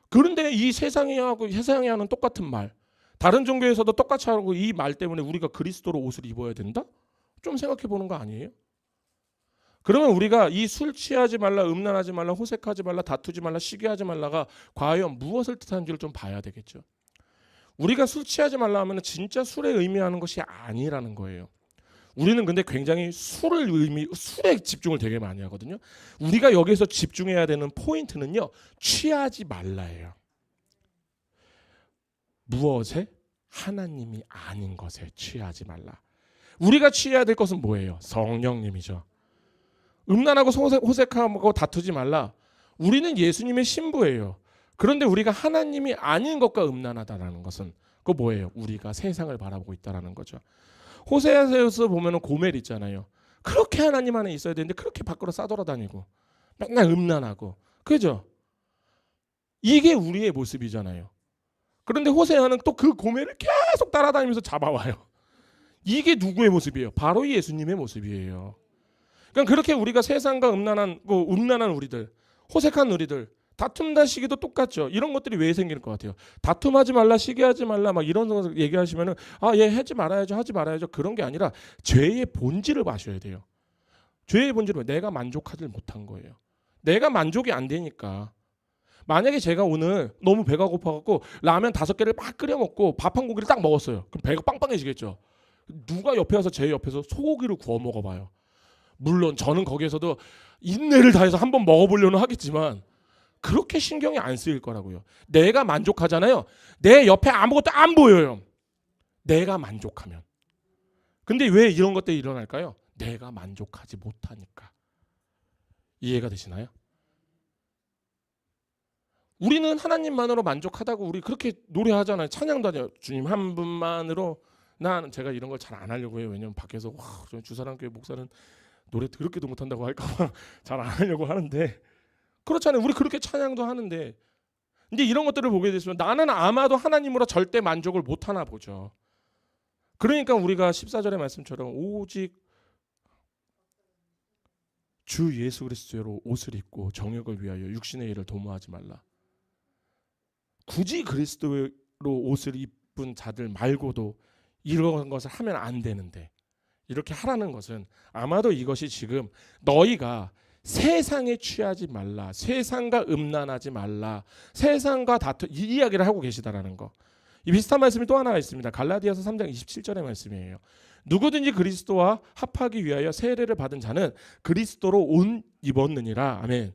그런데 이 세상이 하는 똑같은 말, 다른 종교에서도 똑같이 하고 이 말 때문에 우리가 그리스도로 옷을 입어야 된다? 좀 생각해 보는 거 아니에요? 그러면 우리가 이 술 취하지 말라, 음란하지 말라, 호색하지 말라, 다투지 말라, 시기하지 말라가 과연 무엇을 뜻하는지를 좀 봐야 되겠죠. 우리가 술 취하지 말라 하면 진짜 술에 의미하는 것이 아니라는 거예요. 우리는 근데 굉장히 술에 집중을 되게 많이 하거든요. 우리가 여기서 집중해야 되는 포인트는요, 취하지 말라예요. 무엇에? 하나님이 아닌 것에 취하지 말라. 우리가 취해야 될 것은 뭐예요? 성령님이죠. 음란하고 호색하고 다투지 말라. 우리는 예수님의 신부예요. 그런데 우리가 하나님이 아닌 것과 음란하다라는 것은 그거 뭐예요? 우리가 세상을 바라보고 있다라는 거죠. 호세아서에서 보면은 고멜 있잖아요. 그렇게 하나님 안에 있어야 되는데 그렇게 밖으로 싸돌아다니고 맨날 음란하고, 그죠? 이게 우리의 모습이잖아요. 그런데 호세아는 또 그 고멜을 계속 따라다니면서 잡아와요. 이게 누구의 모습이에요? 바로 예수님의 모습이에요. 그러니까 그렇게 우리가 세상과 음란한 우리들, 호색한 우리들, 다툼다 시기도 똑같죠. 이런 것들이 왜 생기는 것 같아요? 다툼하지 말라, 시기하지 말라, 막 이런 거 얘기하시면은 얘 하지 말아야죠. 그런 게 아니라 죄의 본질을 아셔야 돼요. 죄의 본질은 내가 만족하지 못한 거예요. 내가 만족이 안 되니까. 만약에 제가 오늘 너무 배가 고파갖고 라면 5개를 막 끓여 먹고 밥 한 고기를 딱 먹었어요. 그럼 배가 빵빵해지겠죠. 누가 옆에 와서 제 옆에서 소고기를 구워 먹어봐요. 물론 저는 거기에서도 인내를 다해서 한번 먹어보려는 하겠지만 그렇게 신경이 안 쓰일 거라고요. 내가 만족하잖아요. 내 옆에 아무것도 안 보여요. 내가 만족하면. 근데 왜 이런 것들이 일어날까요? 내가 만족하지 못하니까. 이해가 되시나요? 우리는 하나님만으로 만족하다고 우리 그렇게 노래하잖아요. 찬양도 하잖아요. 주님 한 분만으로. 제가 이런 걸 잘 안 하려고 해요. 왜냐면 밖에서 주사랑교회 목사는 노래 그렇게도 못한다고 할까봐 잘 안 하려고 하는데, 그렇잖아요. 우리 그렇게 찬양도 하는데, 근데 이런 것들을 보게 되시면 나는 아마도 하나님으로 절대 만족을 못하나 보죠. 그러니까 우리가 14절의 말씀처럼 오직 주 예수 그리스도로 옷을 입고 정욕을 위하여 육신의 일을 도모하지 말라. 굳이 그리스도로 옷을 입은 자들 말고도 이런 것을 하면 안 되는데, 이렇게 하라는 것은 아마도 이것이 지금 너희가 세상에 취하지 말라, 세상과 음란하지 말라, 세상과 이 이야기를 하고 계시다라는 거. 이 비슷한 말씀이 또 하나가 있습니다. 갈라디아서 3장 27절의 말씀이에요. 누구든지 그리스도와 합하기 위하여 세례를 받은 자는 그리스도로 옷 입었느니라. 아멘.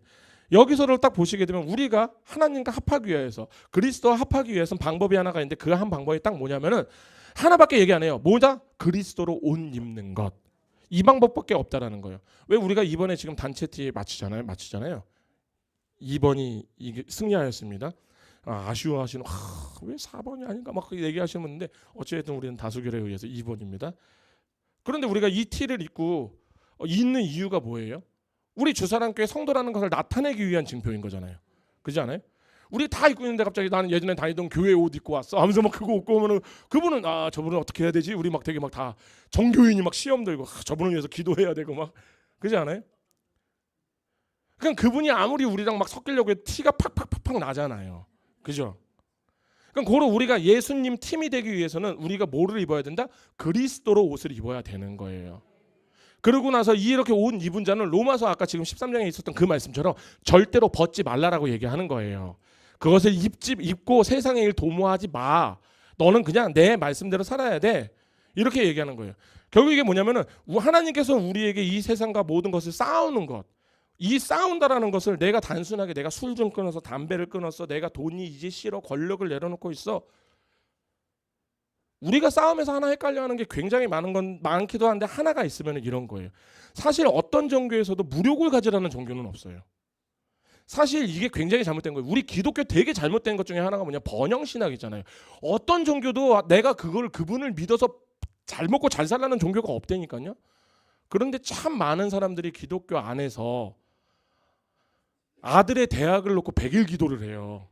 여기서를 딱 보시게 되면 우리가 하나님과 합하기 위해서, 그리스도와 합하기 위해서는 방법이 하나가 있는데 그 한 방법이 딱 뭐냐면은 하나밖에 얘기 안 해요. 뭐다? 그리스도로 옷 입는 것. 이 방법밖에 없다라는 거예요. 왜 우리가 이번에 지금 단체 티 맞추잖아요. 2번이 이게 승리하였습니다. 아쉬워하시는 왜 4번이 아닌가 막 얘기하시는 분인데 어쨌든 우리는 다수결에 의해서 2번입니다. 그런데 우리가 이 티를 입고 있는 이유가 뭐예요? 우리 주사랑교회 성도라는 것을 나타내기 위한 증표인 거잖아요. 그렇지 않아요? 우리 다 입고 있는데 갑자기 나는 예전에 다니던 교회 옷 입고 왔어 하면서 막 그거 입고 오면은 그분은 저분은 어떻게 해야 되지? 우리 막 되게 막 다 정교인이 막 시험 들고 저분을 위해서 기도해야 되고 막 그러지 않아요? 그냥 그분이 아무리 우리랑 막 섞이려고 해도 티가 팍팍팍팍 나잖아요. 그죠? 그럼 고로 우리가 예수님 팀이 되기 위해서는 우리가 뭐를 입어야 된다? 그리스도로 옷을 입어야 되는 거예요. 그러고 나서 이렇게 옷 입은 자는 로마서 아까 지금 13장에 있었던 그 말씀처럼 절대로 벗지 말라라고 얘기하는 거예요. 그것을 입고 세상의 일 도모하지 마. 너는 그냥 내 말씀대로 살아야 돼. 이렇게 얘기하는 거예요. 결국 이게 뭐냐면은 하나님께서 우리에게 이 세상과 모든 것을 싸우는 것. 이 싸운다라는 것을 내가 단순하게 내가 술 좀 끊어서 담배를 끊었어. 내가 돈이 이제 싫어. 권력을 내려놓고 있어. 우리가 싸움에서 하나 헷갈려하는 게 굉장히 많기도 한데 하나가 있으면 이런 거예요. 사실 어떤 종교에서도 무력을 가지라는 종교는 없어요. 사실 이게 굉장히 잘못된 거예요. 우리 기독교 되게 잘못된 것 중에 하나가 뭐냐? 번영신학이잖아요. 어떤 종교도 내가 그분을 믿어서 잘 먹고 잘 살라는 종교가 없다니까요. 그런데 참 많은 사람들이 기독교 안에서 아들의 대학을 놓고 100일 기도를 해요.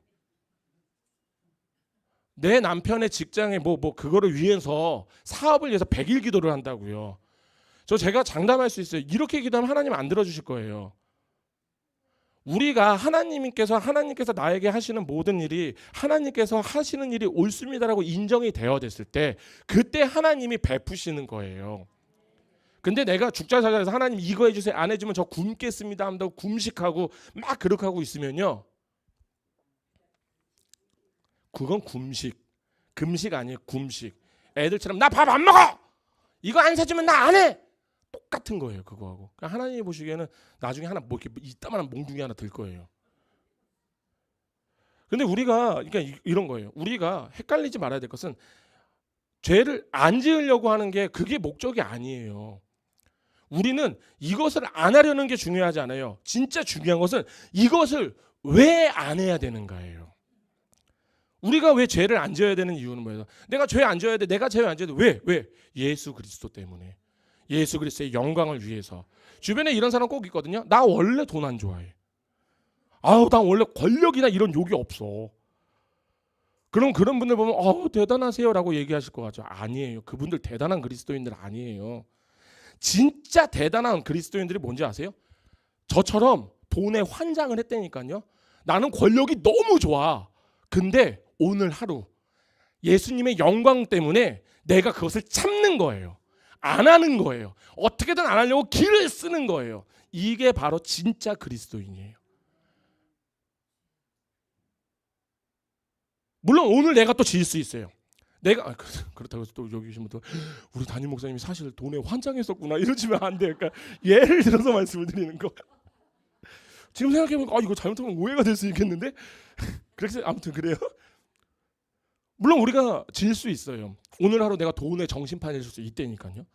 내 남편의 직장에 그거를 위해서 사업을 위해서 100일 기도를 한다고요. 제가 장담할 수 있어요. 이렇게 기도하면 하나님 안 들어주실 거예요. 우리가 하나님께서 나에게 하시는 모든 일이 하나님께서 하시는 일이 옳습니다라고 인정이 되어졌을 때 그때 하나님이 베푸시는 거예요. 근데 내가 죽자사자해서 하나님 이거 해주세요 안 해주면 저 굶겠습니다 한다고 굶식하고 막 그렇게 하고 있으면요. 그건 금식 아니에요. 굶식. 애들처럼 나 밥 안 먹어. 이거 안 사주면 나 안 해. 똑같은 거예요. 그거하고. 그러니까 하나님이 보시기에는 나중에 하나 뭐 이렇게 이따만한 몽둥이 하나 들 거예요. 근데 우리가 그러니까 이런 거예요. 우리가 헷갈리지 말아야 될 것은 죄를 안 지으려고 하는 게 그게 목적이 아니에요. 우리는 이것을 안 하려는 게 중요하지 않아요. 진짜 중요한 것은 이것을 왜 안 해야 되는가예요. 우리가 왜 죄를 안 지어야 되는 이유는 뭐예요? 내가 죄 안 지어야 돼. 내가 죄 안 지어야 돼. 왜? 예수 그리스도 때문에. 예수 그리스도의 영광을 위해서. 주변에 이런 사람 꼭 있거든요. 나 원래 돈 안 좋아해. 나 원래 권력이나 이런 욕이 없어. 그럼 그런 분들 보면 대단하세요라고 얘기하실 것 같죠. 아니에요. 그분들 대단한 그리스도인들 아니에요. 진짜 대단한 그리스도인들이 뭔지 아세요? 저처럼 돈에 환장을 했다니까요. 나는 권력이 너무 좋아. 근데 오늘 하루 예수님의 영광 때문에 내가 그것을 참는 거예요. 안 하는 거예요. 어떻게든 안 하려고 길을 쓰는 거예요. 이게 바로 진짜 그리스도인이에요. 물론 오늘 내가 또 질 수 있어요. 내가 그렇다고 해서 또 여기 계신 분들 우리 담임 목사님이 사실 돈에 환장했었구나 이러시면 안 돼요. 그러니까 예를 들어서 말씀을 드리는 거. 지금 생각해보니까 이거 잘못하면 오해가 될 수 있겠는데 그래서 아무튼 그래요. 물론 우리가 질 수 있어요. 오늘 하루 내가 돈에 정신판일 수 있다니까요.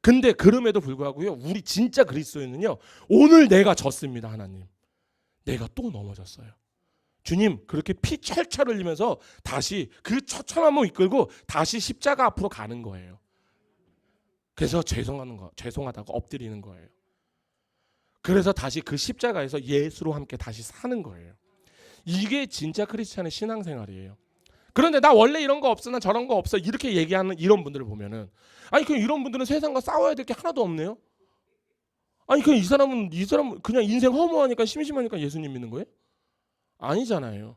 근데 그럼에도 불구하고요. 우리 진짜 그리스도인은요. 오늘 내가 졌습니다. 하나님. 내가 또 넘어졌어요. 주님 그렇게 피 철철 흘리면서 다시 그 처참함을 이끌고 다시 십자가 앞으로 가는 거예요. 그래서 죄송하다고 엎드리는 거예요. 그래서 다시 그 십자가에서 예수로 함께 다시 사는 거예요. 이게 진짜 크리스찬의 신앙생활이에요. 그런데 나 원래 이런 거 없어, 나 저런 거 없어 이렇게 얘기하는 이런 분들을 보면은 그럼 이런 분들은 세상과 싸워야 될 게 하나도 없네요. 그럼 이 사람은 그냥 인생 허무하니까 심심하니까 예수님 믿는 거예요? 아니잖아요.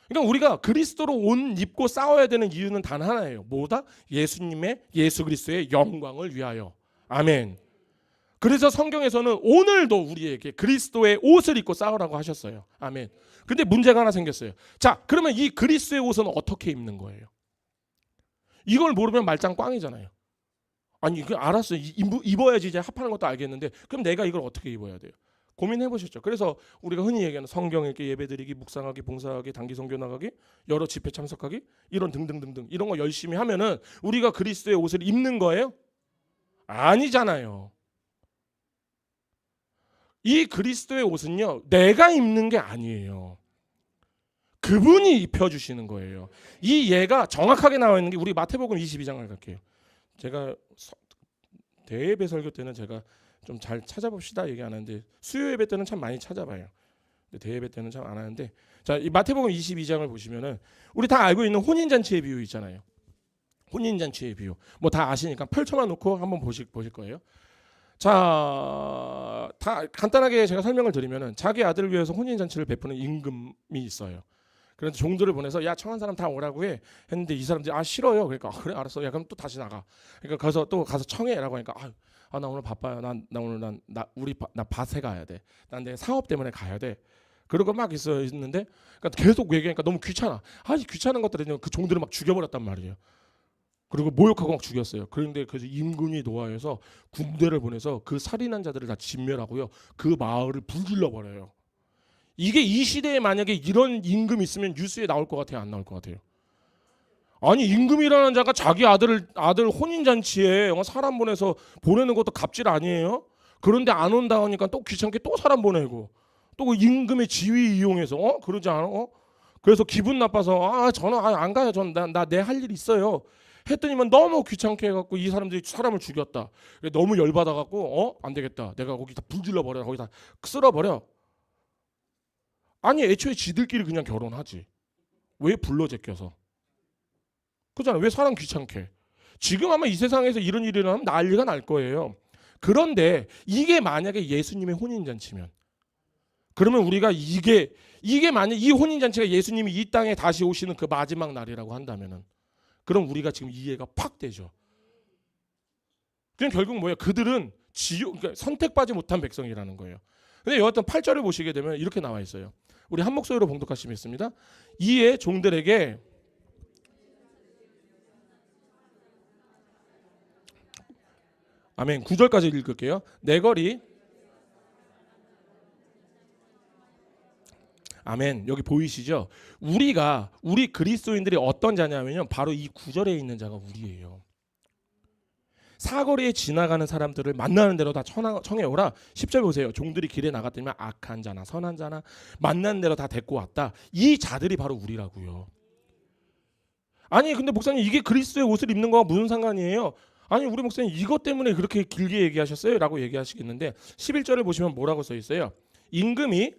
그러니까 우리가 그리스도로 옷 입고 싸워야 되는 이유는 단 하나예요. 뭐다? 예수 그리스도의 영광을 위하여. 아멘. 그래서 성경에서는 오늘도 우리에게 그리스도의 옷을 입고 싸우라고 하셨어요. 아멘. 근데 문제가 하나 생겼어요. 자, 그러면 이 그리스도의 옷은 어떻게 입는 거예요? 이걸 모르면 말짱 꽝이잖아요. 알았어요. 입어야지 이제 합하는 것도 알겠는데 그럼 내가 이걸 어떻게 입어야 돼요? 고민해 보셨죠? 그래서 우리가 흔히 얘기하는 성경 읽기, 예배드리기, 묵상하기, 봉사하기, 단기 선교 나가기, 여러 집회 참석하기 이런 등등등등 이런 거 열심히 하면은 우리가 그리스도의 옷을 입는 거예요? 아니잖아요. 이 그리스도의 옷은요. 내가 입는 게 아니에요. 그분이 입혀주시는 거예요. 이 예가 정확하게 나와 있는 게 우리 마태복음 22장을 갈게요. 제가 대예배 설교 때는 제가 좀 잘 찾아봅시다 얘기 안 하는데 수요 예배 때는 참 많이 찾아봐요. 대예배 때는 참 안 하는데, 자, 이 마태복음 22장을 보시면은 우리 다 알고 있는 혼인잔치의 비유 있잖아요. 혼인잔치의 비유. 뭐 다 아시니까 펼쳐만 놓고 한번 보실 거예요. 자, 다 간단하게 제가 설명을 드리면은 자기 아들을 위해서 혼인잔치를 베푸는 임금이 있어요. 그래서 종들을 보내서 야 청한 사람 다 오라고 해 했는데 이 사람들이 아 싫어요. 그러니까 그래 알았어. 야 그럼 또 다시 나가. 그러니까 가서 청해라고 하니까 나 오늘 바빠요. 나 오늘 나 밭에 가야 돼. 난 내 사업 때문에 가야 돼. 그러고 막 있는데 그러니까 계속 얘기하니까 너무 귀찮아. 이 귀찮은 것들은 그 종들을 막 죽여버렸단 말이에요. 그리고 모욕하고 막 죽였어요. 그런데 그래서 임금이 노하여서 군대를 보내서 그 살인한 자들을 다 진멸하고요. 그 마을을 불질러 버려요. 이게 이 시대에 만약에 이런 임금이 있으면 뉴스에 나올 것 같아요, 안 나올 것 같아요? 아니 임금이라는 자가 자기 아들 혼인 잔치에 사람 보내서 보내는 것도 갑질 아니에요? 그런데 안 온다 하니까 또 귀찮게 또 사람 보내고 또 그 임금의 지위 이용해서 그러지 않아? 그래서 기분 나빠서 저는 안 가요. 나 내 할 일 있어요. 했더니만 너무 귀찮게 해갖고 이 사람들이 사람을 죽였다. 너무 열받아갖고 안 되겠다. 내가 거기다 불질러 버려. 거기다 쓸어 버려. 아니 애초에 지들끼리 그냥 결혼하지. 왜 불러 제껴서? 그잖아. 왜 사람 귀찮게? 지금 아마 이 세상에서 이런 일이 일어나면 난리가 날 거예요. 그런데 이게 만약에 예수님의 혼인잔치면, 그러면 우리가 이게 만약 이 혼인잔치가 예수님이 이 땅에 다시 오시는 그 마지막 날이라고 한다면은, 그럼 우리가 지금 이해가 팍 되죠. 그냥 결국 뭐예요? 그들은 그러니까 선택받지 못한 백성이라는 거예요. 근데 여하튼 8절을 보시게 되면 이렇게 나와 있어요. 우리 한 목소리로 봉독하시겠습니다. 이에 종들에게 아멘. 9절까지 읽을게요. 내거리 아멘. 여기 보이시죠? 우리 그리스도인들이 어떤 자냐면요. 바로 이 9절에 있는 자가 우리예요. 사거리에 지나가는 사람들을 만나는 대로 다 청해오라. 10절 보세요. 종들이 길에 나갔더니 악한 자나 선한 자나 만나는 대로 다 데리고 왔다. 이 자들이 바로 우리라고요. 아니 근데 목사님 이게 그리스도의 옷을 입는 거와 무슨 상관이에요? 아니 우리 목사님 이것 때문에 그렇게 길게 얘기하셨어요? 라고 얘기하시겠는데 11절을 보시면 뭐라고 써 있어요? 임금이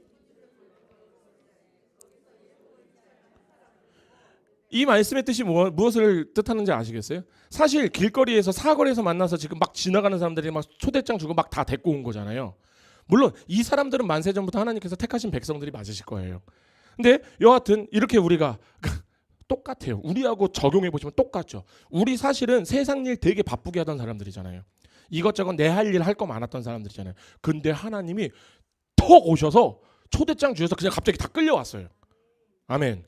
이 말씀의 뜻이 무엇을 뜻하는지 아시겠어요? 사실 길거리에서 사거리에서 만나서 지금 막 지나가는 사람들이 막 초대장 주고 막 다 데리고 온 거잖아요. 물론 이 사람들은 만세 전부터 하나님께서 택하신 백성들이 맞으실 거예요. 근데 여하튼 이렇게 우리가 똑같아요. 우리하고 적용해 보시면 똑같죠. 우리 사실은 세상 일 되게 바쁘게 하던 사람들이잖아요. 이것저것 내 할 일 할 거 많았던 사람들이잖아요. 근데 하나님이 턱 오셔서 초대장 주셔서 그냥 갑자기 다 끌려왔어요. 아멘.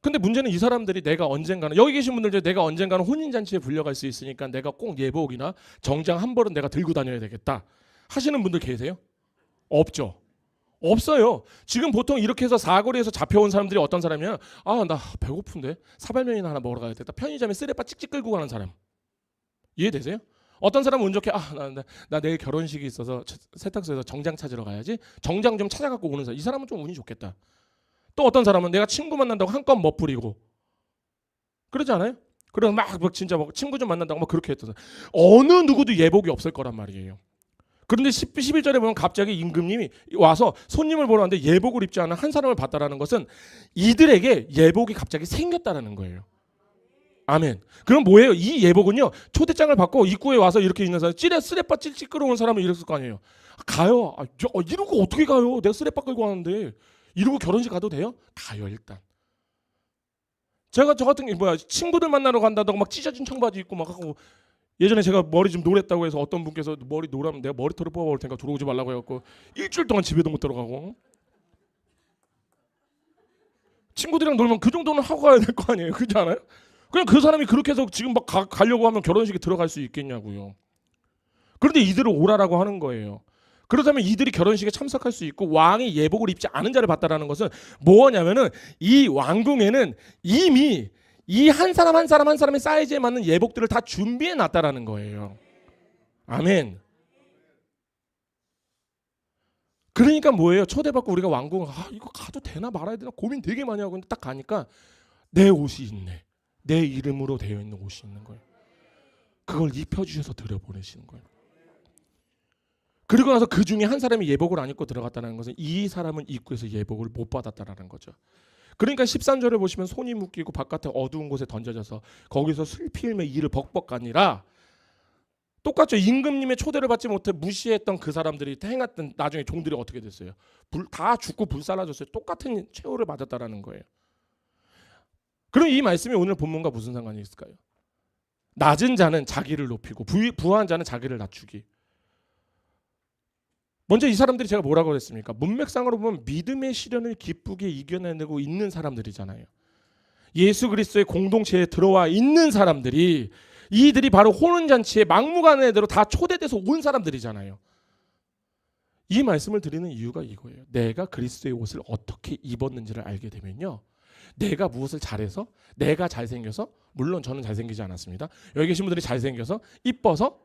근데 문제는 이 사람들이 내가 언젠가는 여기 계신 분들 내가 언젠가는 혼인잔치에 불려갈 수 있으니까 내가 꼭 예복이나 정장 한 벌은 내가 들고 다녀야 되겠다 하시는 분들 계세요? 없죠. 없어요. 지금 보통 이렇게 해서 사거리에서 잡혀온 사람들이 어떤 사람이냐? 나 배고픈데 사발면이나 하나 먹으러 가야겠다. 편의점에 쓰레빠 찍찍 끌고 가는 사람. 이해되세요? 어떤 사람은 운 좋게 나 내일 결혼식이 있어서 세탁소에서 정장 찾으러 가야지. 정장 좀 찾아갖고 오는 사람. 이 사람은 좀 운이 좋겠다. 또 어떤 사람은 내가 친구 만난다고 한껏 멋부리고 그러지 않아요? 그래서 막 진짜 막 친구 좀 만난다고 막 그렇게 했던 사람. 어느 누구도 예복이 없을 거란 말이에요. 그런데 11절에 보면 갑자기 임금님이 와서 손님을 보러 왔는데 예복을 입지 않은 한 사람을 봤다라는 것은 이들에게 예복이 갑자기 생겼다라는 거예요. 아멘. 그럼 뭐예요? 이 예복은요. 초대장을 받고 입구에 와서 이렇게 있는 사람, 쓰레빠 찔찔 끌어온 사람은 이랬을 거 아니에요. 가요. 이러고 어떻게 가요? 내가 쓰레빠 끌고 왔는데. 이러고 결혼식 가도 돼요? 가요 일단. 제가 저 같은 게 친구들 만나러 간다고 막 찢어진 청바지 입고 막 하고 예전에 제가 머리 좀 노랬다고 해서 어떤 분께서 머리 노라면 내가 머리털을 뽑아올 테니까 들어오지 말라고 해갖고 일주일 동안 집에도 못 들어가고 친구들이랑 놀면 그 정도는 하고 가야 될 거 아니에요. 그렇지 않아요? 그냥 그 사람이 그렇게 해서 지금 막 가려고 하면 결혼식에 들어갈 수 있겠냐고요. 그런데 이들을 오라라고 하는 거예요. 그렇다면 이들이 결혼식에 참석할 수 있고 왕이 예복을 입지 않은 자를 봤다라는 것은 뭐냐면은 이 왕궁에는 이미 이 한 사람 한 사람의 사이즈에 맞는 예복들을 다 준비해 놨다라는 거예요. 아멘. 그러니까 뭐예요? 초대받고 우리가 왕궁 이거 가도 되나 말아야 되나 고민 되게 많이 하고 있는데 딱 가니까 내 옷이 있네. 내 이름으로 되어 있는 옷이 있는 거예요. 그걸 입혀주셔서 들여보내시는 거예요. 그리고 나서 그 중에 한 사람이 예복을 안 입고 들어갔다는 것은 이 사람은 입구에서 예복을 못 받았다라는 거죠. 그러니까 13절에 보시면 손이 묶이고 바깥에 어두운 곳에 던져져서 거기서 슬피 흘며 이를 벅벅 아니라 똑같죠. 임금님의 초대를 받지 못해 무시했던 그 사람들이 행했던 나중에 종들이 어떻게 됐어요? 다 죽고 불살라졌어요. 똑같은 최후를 맞았다라는 거예요. 그럼 이 말씀이 오늘 본문과 무슨 상관이 있을까요? 낮은 자는 자기를 높이고 부한 자는 자기를 낮추기. 먼저 이 사람들이 제가 뭐라고 했습니까? 문맥상으로 보면 믿음의 시련을 기쁘게 이겨내고 있는 사람들이잖아요. 예수 그리스도의 공동체에 들어와 있는 사람들이, 이들이 바로 혼인잔치에 막무가내대로 다 초대돼서 온 사람들이잖아요. 이 말씀을 드리는 이유가 이거예요. 내가 그리스도의 옷을 어떻게 입었는지를 알게 되면요, 내가 무엇을 잘해서, 내가 잘생겨서, 물론 저는 잘생기지 않았습니다. 여기 계신 분들이 잘생겨서, 이뻐서,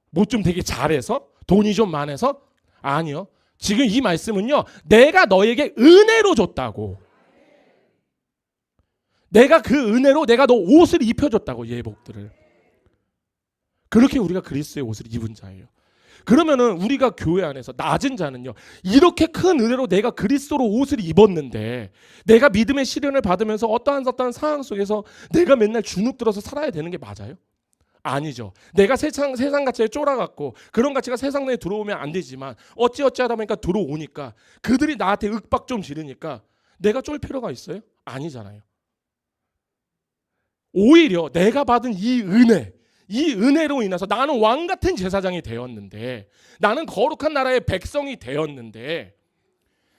뭐 좀 되게 잘해서, 돈이 좀 많아서, 아니요. 지금 이 말씀은요, 내가 너에게 은혜로 줬다고. 내가 그 은혜로 내가 너 옷을 입혀줬다고, 예복들을. 그렇게 우리가 그리스도의 옷을 입은 자예요. 그러면은 우리가 교회 안에서 낮은 자는요, 이렇게 큰 은혜로 내가 그리스도로 옷을 입었는데 내가 믿음의 시련을 받으면서 어떠한 상황 속에서 내가 맨날 주눅 들어서 살아야 되는 게 맞아요? 아니죠. 내가 세상 가치에 쫄아갖고 그런 가치가 세상 내에 들어오면 안 되지만 어찌하다 보니까 들어오니까 그들이 나한테 윽박 좀 지르니까 내가 쫄 필요가 있어요? 아니잖아요. 오히려 내가 받은 이 은혜로 인해서 나는 왕 같은 제사장이 되었는데, 나는 거룩한 나라의 백성이 되었는데,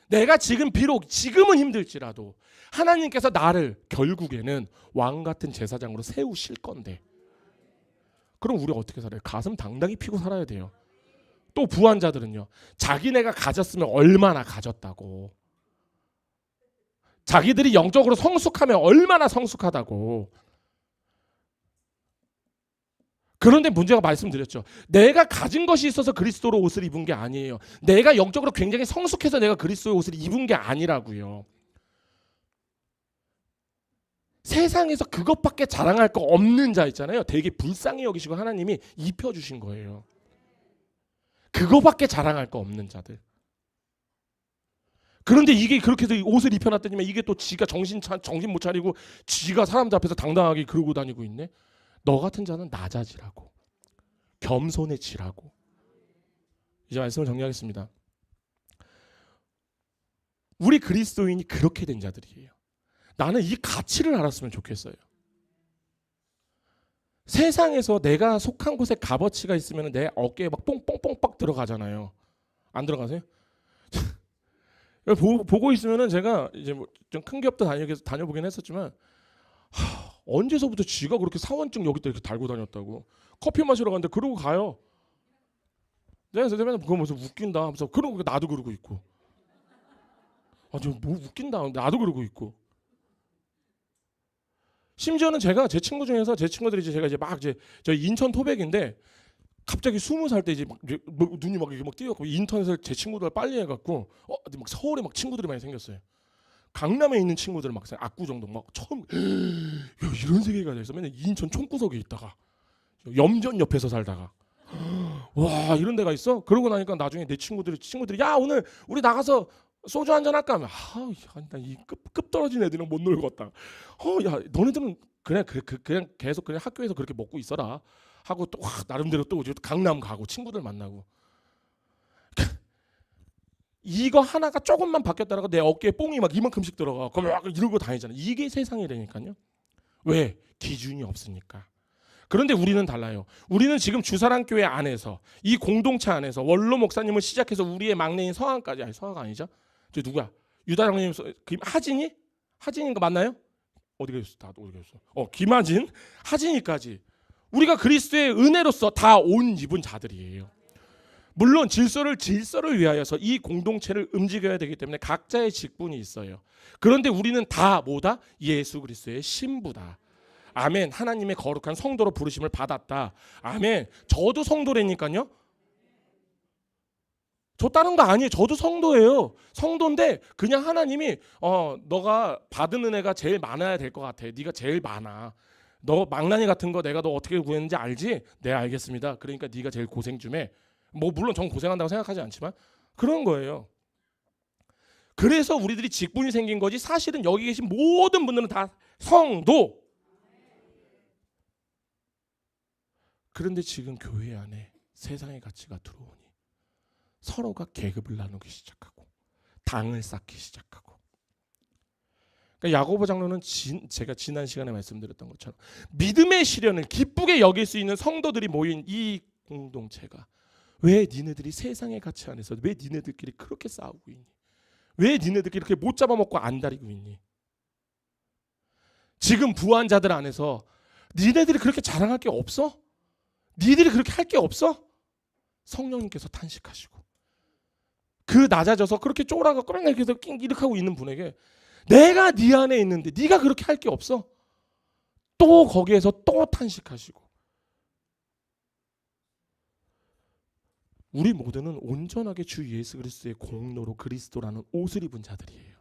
내가 지금은 힘들지라도 하나님께서 나를 결국에는 왕 같은 제사장으로 세우실 건데, 그럼 우리 어떻게 살아요? 가슴 당당히 피고 살아야 돼요. 또 부한 자들은요, 자기네가 가졌으면 얼마나 가졌다고, 자기들이 영적으로 성숙하면 얼마나 성숙하다고. 그런데 문제가 말씀드렸죠. 내가 가진 것이 있어서 그리스도로 옷을 입은 게 아니에요. 내가 영적으로 굉장히 성숙해서 내가 그리스도의 옷을 입은 게 아니라고요. 세상에서 그것밖에 자랑할 거 없는 자 있잖아요. 되게 불쌍히 여기시고 하나님이 입혀주신 거예요. 그거밖에 자랑할 거 없는 자들. 그런데 이게 그렇게 해서 옷을 입혀놨더니만 이게 또 지가 정신 못 차리고 지가 사람들 앞에서 당당하게 그러고 다니고 있네. 너 같은 자는 낮아지라고, 겸손해지라고. 이제 말씀을 정리하겠습니다. 우리 그리스도인이 그렇게 된 자들이에요. 나는 이 가치를 알았으면 좋겠어요. 세상에서 내가 속한 곳에 값어치가 있으면 내 어깨에 막 뽕뽕뽕 들어가잖아요. 안 들어가세요? 보고 있으면은 제가 이제 뭐 좀 큰 기업도 다녀보긴 했었지만, 언제서부터 지가 그렇게 사원증 여기다 이렇게 달고 다녔다고. 커피 마시러 갔는데 그러고 가요. 내가 맨날 그거 무슨 웃긴다 하면서, 그러고 나도 그러고 있고. 저 뭐 웃긴다 나도 그러고 있고. 심지어는 제가 제 친구 중에서 제 친구들이 제가 저 인천 토백인데 갑자기 20살 때 이제 막 눈이 막 이렇게 막 띄었고, 인터넷을 제 친구들 빨리 해갖고 막 서울에 막 친구들이 많이 생겼어요. 강남에 있는 친구들 막 압구정동 막 처음 이런 세계가 돼서 맨날 인천 총구석에 있다가 염전 옆에서 살다가 와 이런 데가 있어. 그러고 나니까 나중에 내 친구들이 야 오늘 우리 나가서 소주 한잔 할까 하면 나 이 급 떨어진 애들이랑 못 놀겠다. 야 너네들은 그냥 계속 그냥 학교에서 그렇게 먹고 있어라 하고 또 나름대로 또 강남 가고 친구들 만나고. 이거 하나가 조금만 바뀌었다라고 내 어깨에 뽕이 막 이만큼씩 들어가. 그럼 막 이러고 다니잖아. 이게 세상이라니까요. 왜? 기준이 없으니까. 그런데 우리는 달라요. 우리는 지금 주사랑교회 안에서, 이 공동체 안에서 원로 목사님을 시작해서 우리의 막내인 서한까지, 아니 서한가 아니죠? 저 누구야? 유다장님, 하진이? 하진인 거 맞나요? 어디 계셨어? 다 어디 계셨어? 김하진, 하진이까지 우리가 그리스도의 은혜로서 다 온 입은 자들이에요. 물론 질서를 위하여서 이 공동체를 움직여야 되기 때문에 각자의 직분이 있어요. 그런데 우리는 다 뭐다? 예수 그리스도의 신부다. 아멘. 하나님의 거룩한 성도로 부르심을 받았다. 아멘. 저도 성도라니까요. 저 다른 거 아니에요. 저도 성도예요. 성도인데 그냥 하나님이 너가 받은 은혜가 제일 많아야 될 것 같아. 네가 제일 많아. 너 망나니 같은 거 내가 너 어떻게 구했는지 알지? 네 알겠습니다. 그러니까 네가 제일 고생 좀 해. 뭐 물론 전 고생한다고 생각하지 않지만 그런 거예요. 그래서 우리들이 직분이 생긴 거지 사실은 여기 계신 모든 분들은 다 성도. 그런데 지금 교회 안에 세상의 가치가 들어오니 서로가 계급을 나누기 시작하고 당을 쌓기 시작하고. 그러니까 야고보 장로는 제가 지난 시간에 말씀드렸던 것처럼 믿음의 시련을 기쁘게 여길 수 있는 성도들이 모인 이 공동체가 왜 니네들이 세상의 가치 안에서 왜 니네들끼리 그렇게 싸우고 있니? 왜 니네들끼리 이렇게 못 잡아먹고 안달이고 있니? 지금 부한 자들 안에서 니네들이 그렇게 자랑할 게 없어? 니들이 그렇게 할 게 없어? 성령님께서 탄식하시고 그 낮아져서 그렇게 쫄아가고 이렇게 하고 있는 분에게 내가 네 안에 있는데 네가 그렇게 할 게 없어? 또 거기에서 또 탄식하시고. 우리 모두는 온전하게 주 예수 그리스도의 공로로 그리스도라는 옷을 입은 자들이에요.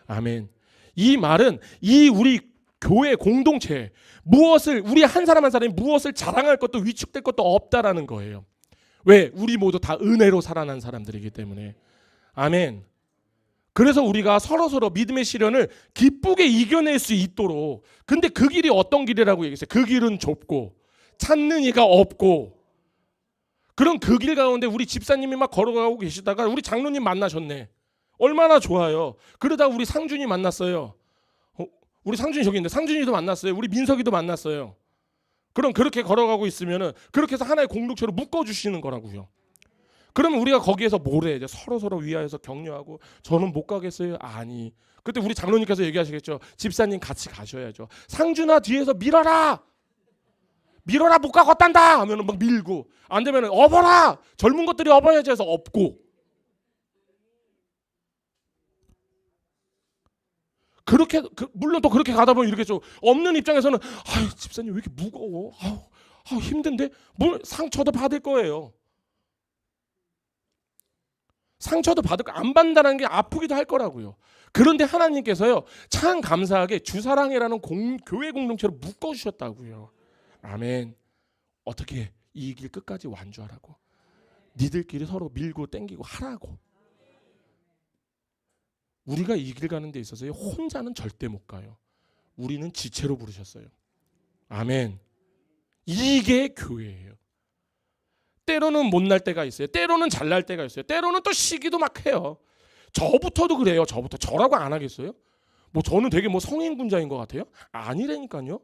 아멘. 이 말은 이 우리 교회 공동체 무엇을 우리 한 사람 한 사람이 무엇을 자랑할 것도 위축될 것도 없다라는 거예요. 왜? 우리 모두 다 은혜로 살아난 사람들이기 때문에. 아멘. 그래서 우리가 서로서로 믿음의 시련을 기쁘게 이겨낼 수 있도록. 근데 그 길이 어떤 길이라고 얘기했어요? 그 길은 좁고 찾는 이가 없고. 그럼 그 길 가운데 우리 집사님이 막 걸어가고 계시다가 우리 장로님 만나셨네. 얼마나 좋아요. 그러다 우리 상준이 만났어요. 우리 상준이 저기 있는데 상준이도 만났어요. 우리 민석이도 만났어요. 그럼 그렇게 걸어가고 있으면은 그렇게 해서 하나의 공동체로 묶어주시는 거라고요. 그러면 우리가 거기에서 뭘 해? 서로서로 위하여서 격려하고 저는 못 가겠어요. 아니. 그때 우리 장로님께서 얘기하시겠죠. 집사님 같이 가셔야죠. 상준아 뒤에서 밀어라. 밀어라 못 가겠단다 하면은 막 밀고 안 되면은 업어라. 젊은 것들이 업어야지 해서 업고. 그렇게 물론 또 그렇게 가다 보면 이렇게 좀 없는 입장에서는 아유 집사님 왜 이렇게 무거워? 아우 힘든데 뭘 상처도 받을 거예요. 상처도 받을 거 안 받는다는 게 아프기도 할 거라고요. 그런데 하나님께서요 참 감사하게 주사랑이라는 교회 공동체로 묶어주셨다고요. 아멘. 어떻게 이 길 끝까지 완주하라고. 니들끼리 서로 밀고 땡기고 하라고. 우리가 이 길 가는 데 있어서 혼자는 절대 못 가요. 우리는 지체로 부르셨어요. 아멘. 이게 교회예요. 때로는 못날 때가 있어요. 때로는 잘날 때가 있어요. 때로는 또 시기도 막 해요. 저부터도 그래요. 저라고 안 하겠어요? 뭐 저는 되게 뭐 성인군자인 것 같아요? 아니라니까요.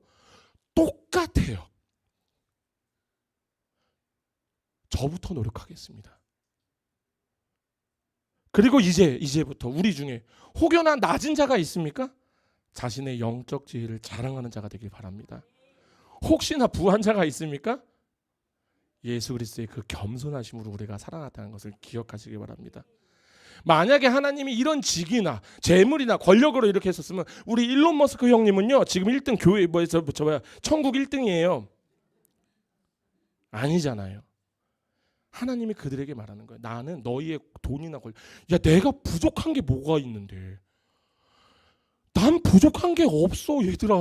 똑같아요. 저부터 노력하겠습니다. 그리고 이제부터 우리 중에 혹여나 낮은 자가 있습니까? 자신의 영적 지혜를 자랑하는 자가 되길 바랍니다. 혹시나 부한 자가 있습니까? 예수 그리스도의 그 겸손하심으로 우리가 살아났다는 것을 기억하시기 바랍니다. 만약에 하나님이 이런 직이나 재물이나 권력으로 이렇게 했었으면 우리 일론 머스크 형님은요 지금 1등 교회 천국 1등이에요. 아니잖아요. 하나님이 그들에게 말하는 거예요. 나는 너희의 돈이나 야 내가 부족한 게 뭐가 있는데. 난 부족한 게 없어 얘들아.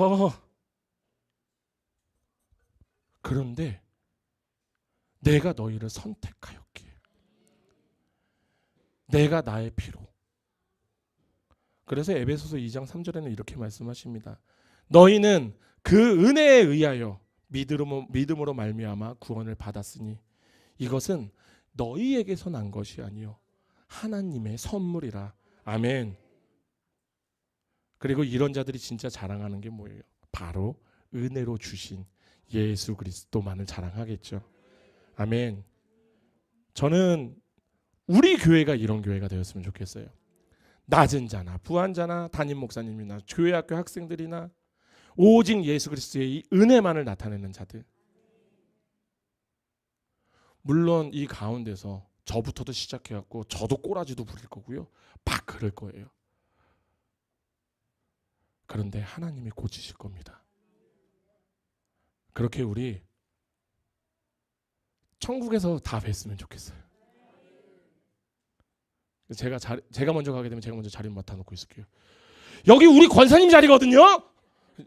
그런데 내가 너희를 선택하였기에 내가 나의 피로. 그래서 에베소서 2장 3절에는 이렇게 말씀하십니다. 너희는 그 은혜에 의하여 믿음으로 말미암아 구원을 받았으니 이것은 너희에게서 난 것이 아니요 하나님의 선물이라. 아멘. 그리고 이런 자들이 진짜 자랑하는 게 뭐예요? 바로 은혜로 주신 예수 그리스도만을 자랑하겠죠. 아멘. 저는 우리 교회가 이런 교회가 되었으면 좋겠어요. 낮은 자나 부한 자나 담임 목사님이나 교회 학교 학생들이나 오직 예수 그리스도의 이 은혜만을 나타내는 자들. 물론 이 가운데서 저부터도 시작해갖고 저도 꼬라지도 부릴 거고요. 막 그럴 거예요. 그런데 하나님이 고치실 겁니다. 그렇게 우리 천국에서 다 뵀으면 좋겠어요. 제가 먼저 가게 되면 제가 먼저 자리 맡아놓고 있을게요. 여기 우리 권사님 자리거든요.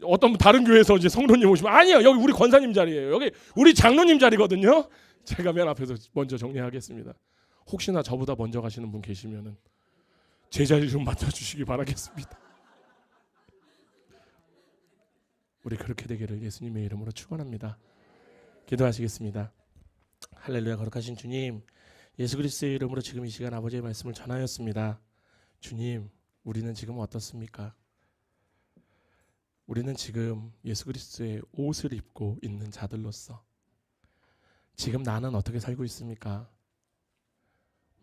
어떤 다른 교회에서 이제 성도님 오시면 아니요, 여기 우리 권사님 자리예요. 여기 우리 장로님 자리거든요. 제가 맨 앞에서 먼저 정리하겠습니다. 혹시나 저보다 먼저 가시는 분 계시면은 제 자리 좀 맡아주시기 바라겠습니다. 우리 그렇게 되기를 예수님의 이름으로 축원합니다. 기도하시겠습니다. 할렐루야. 거룩하신 주님, 예수 그리스도의 이름으로 지금 이 시간 아버지의 말씀을 전하였습니다. 주님, 우리는 지금 어떻습니까? 우리는 지금 예수 그리스도의 옷을 입고 있는 자들로서 지금 나는 어떻게 살고 있습니까?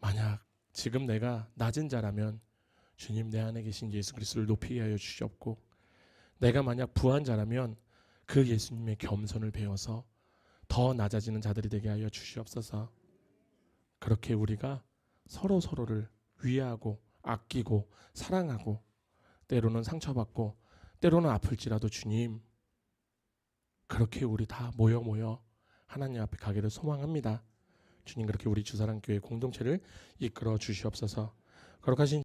만약 지금 내가 낮은 자라면 주님, 내 안에 계신 예수 그리스도를 높이게 하여 주시옵고, 내가 만약 부한 자라면 그 예수님의 겸손을 배워서 더 낮아지는 자들이 되게 하여 주시옵소서. 그렇게 우리가 서로를 위하고 아끼고 사랑하고, 때로는 상처받고 때로는 아플지라도 주님, 그렇게 우리 다 모여 하나님 앞에 가기를 소망합니다. 주님, 그렇게 우리 주사랑교회 공동체를 이끌어 주시옵소서. 거룩하신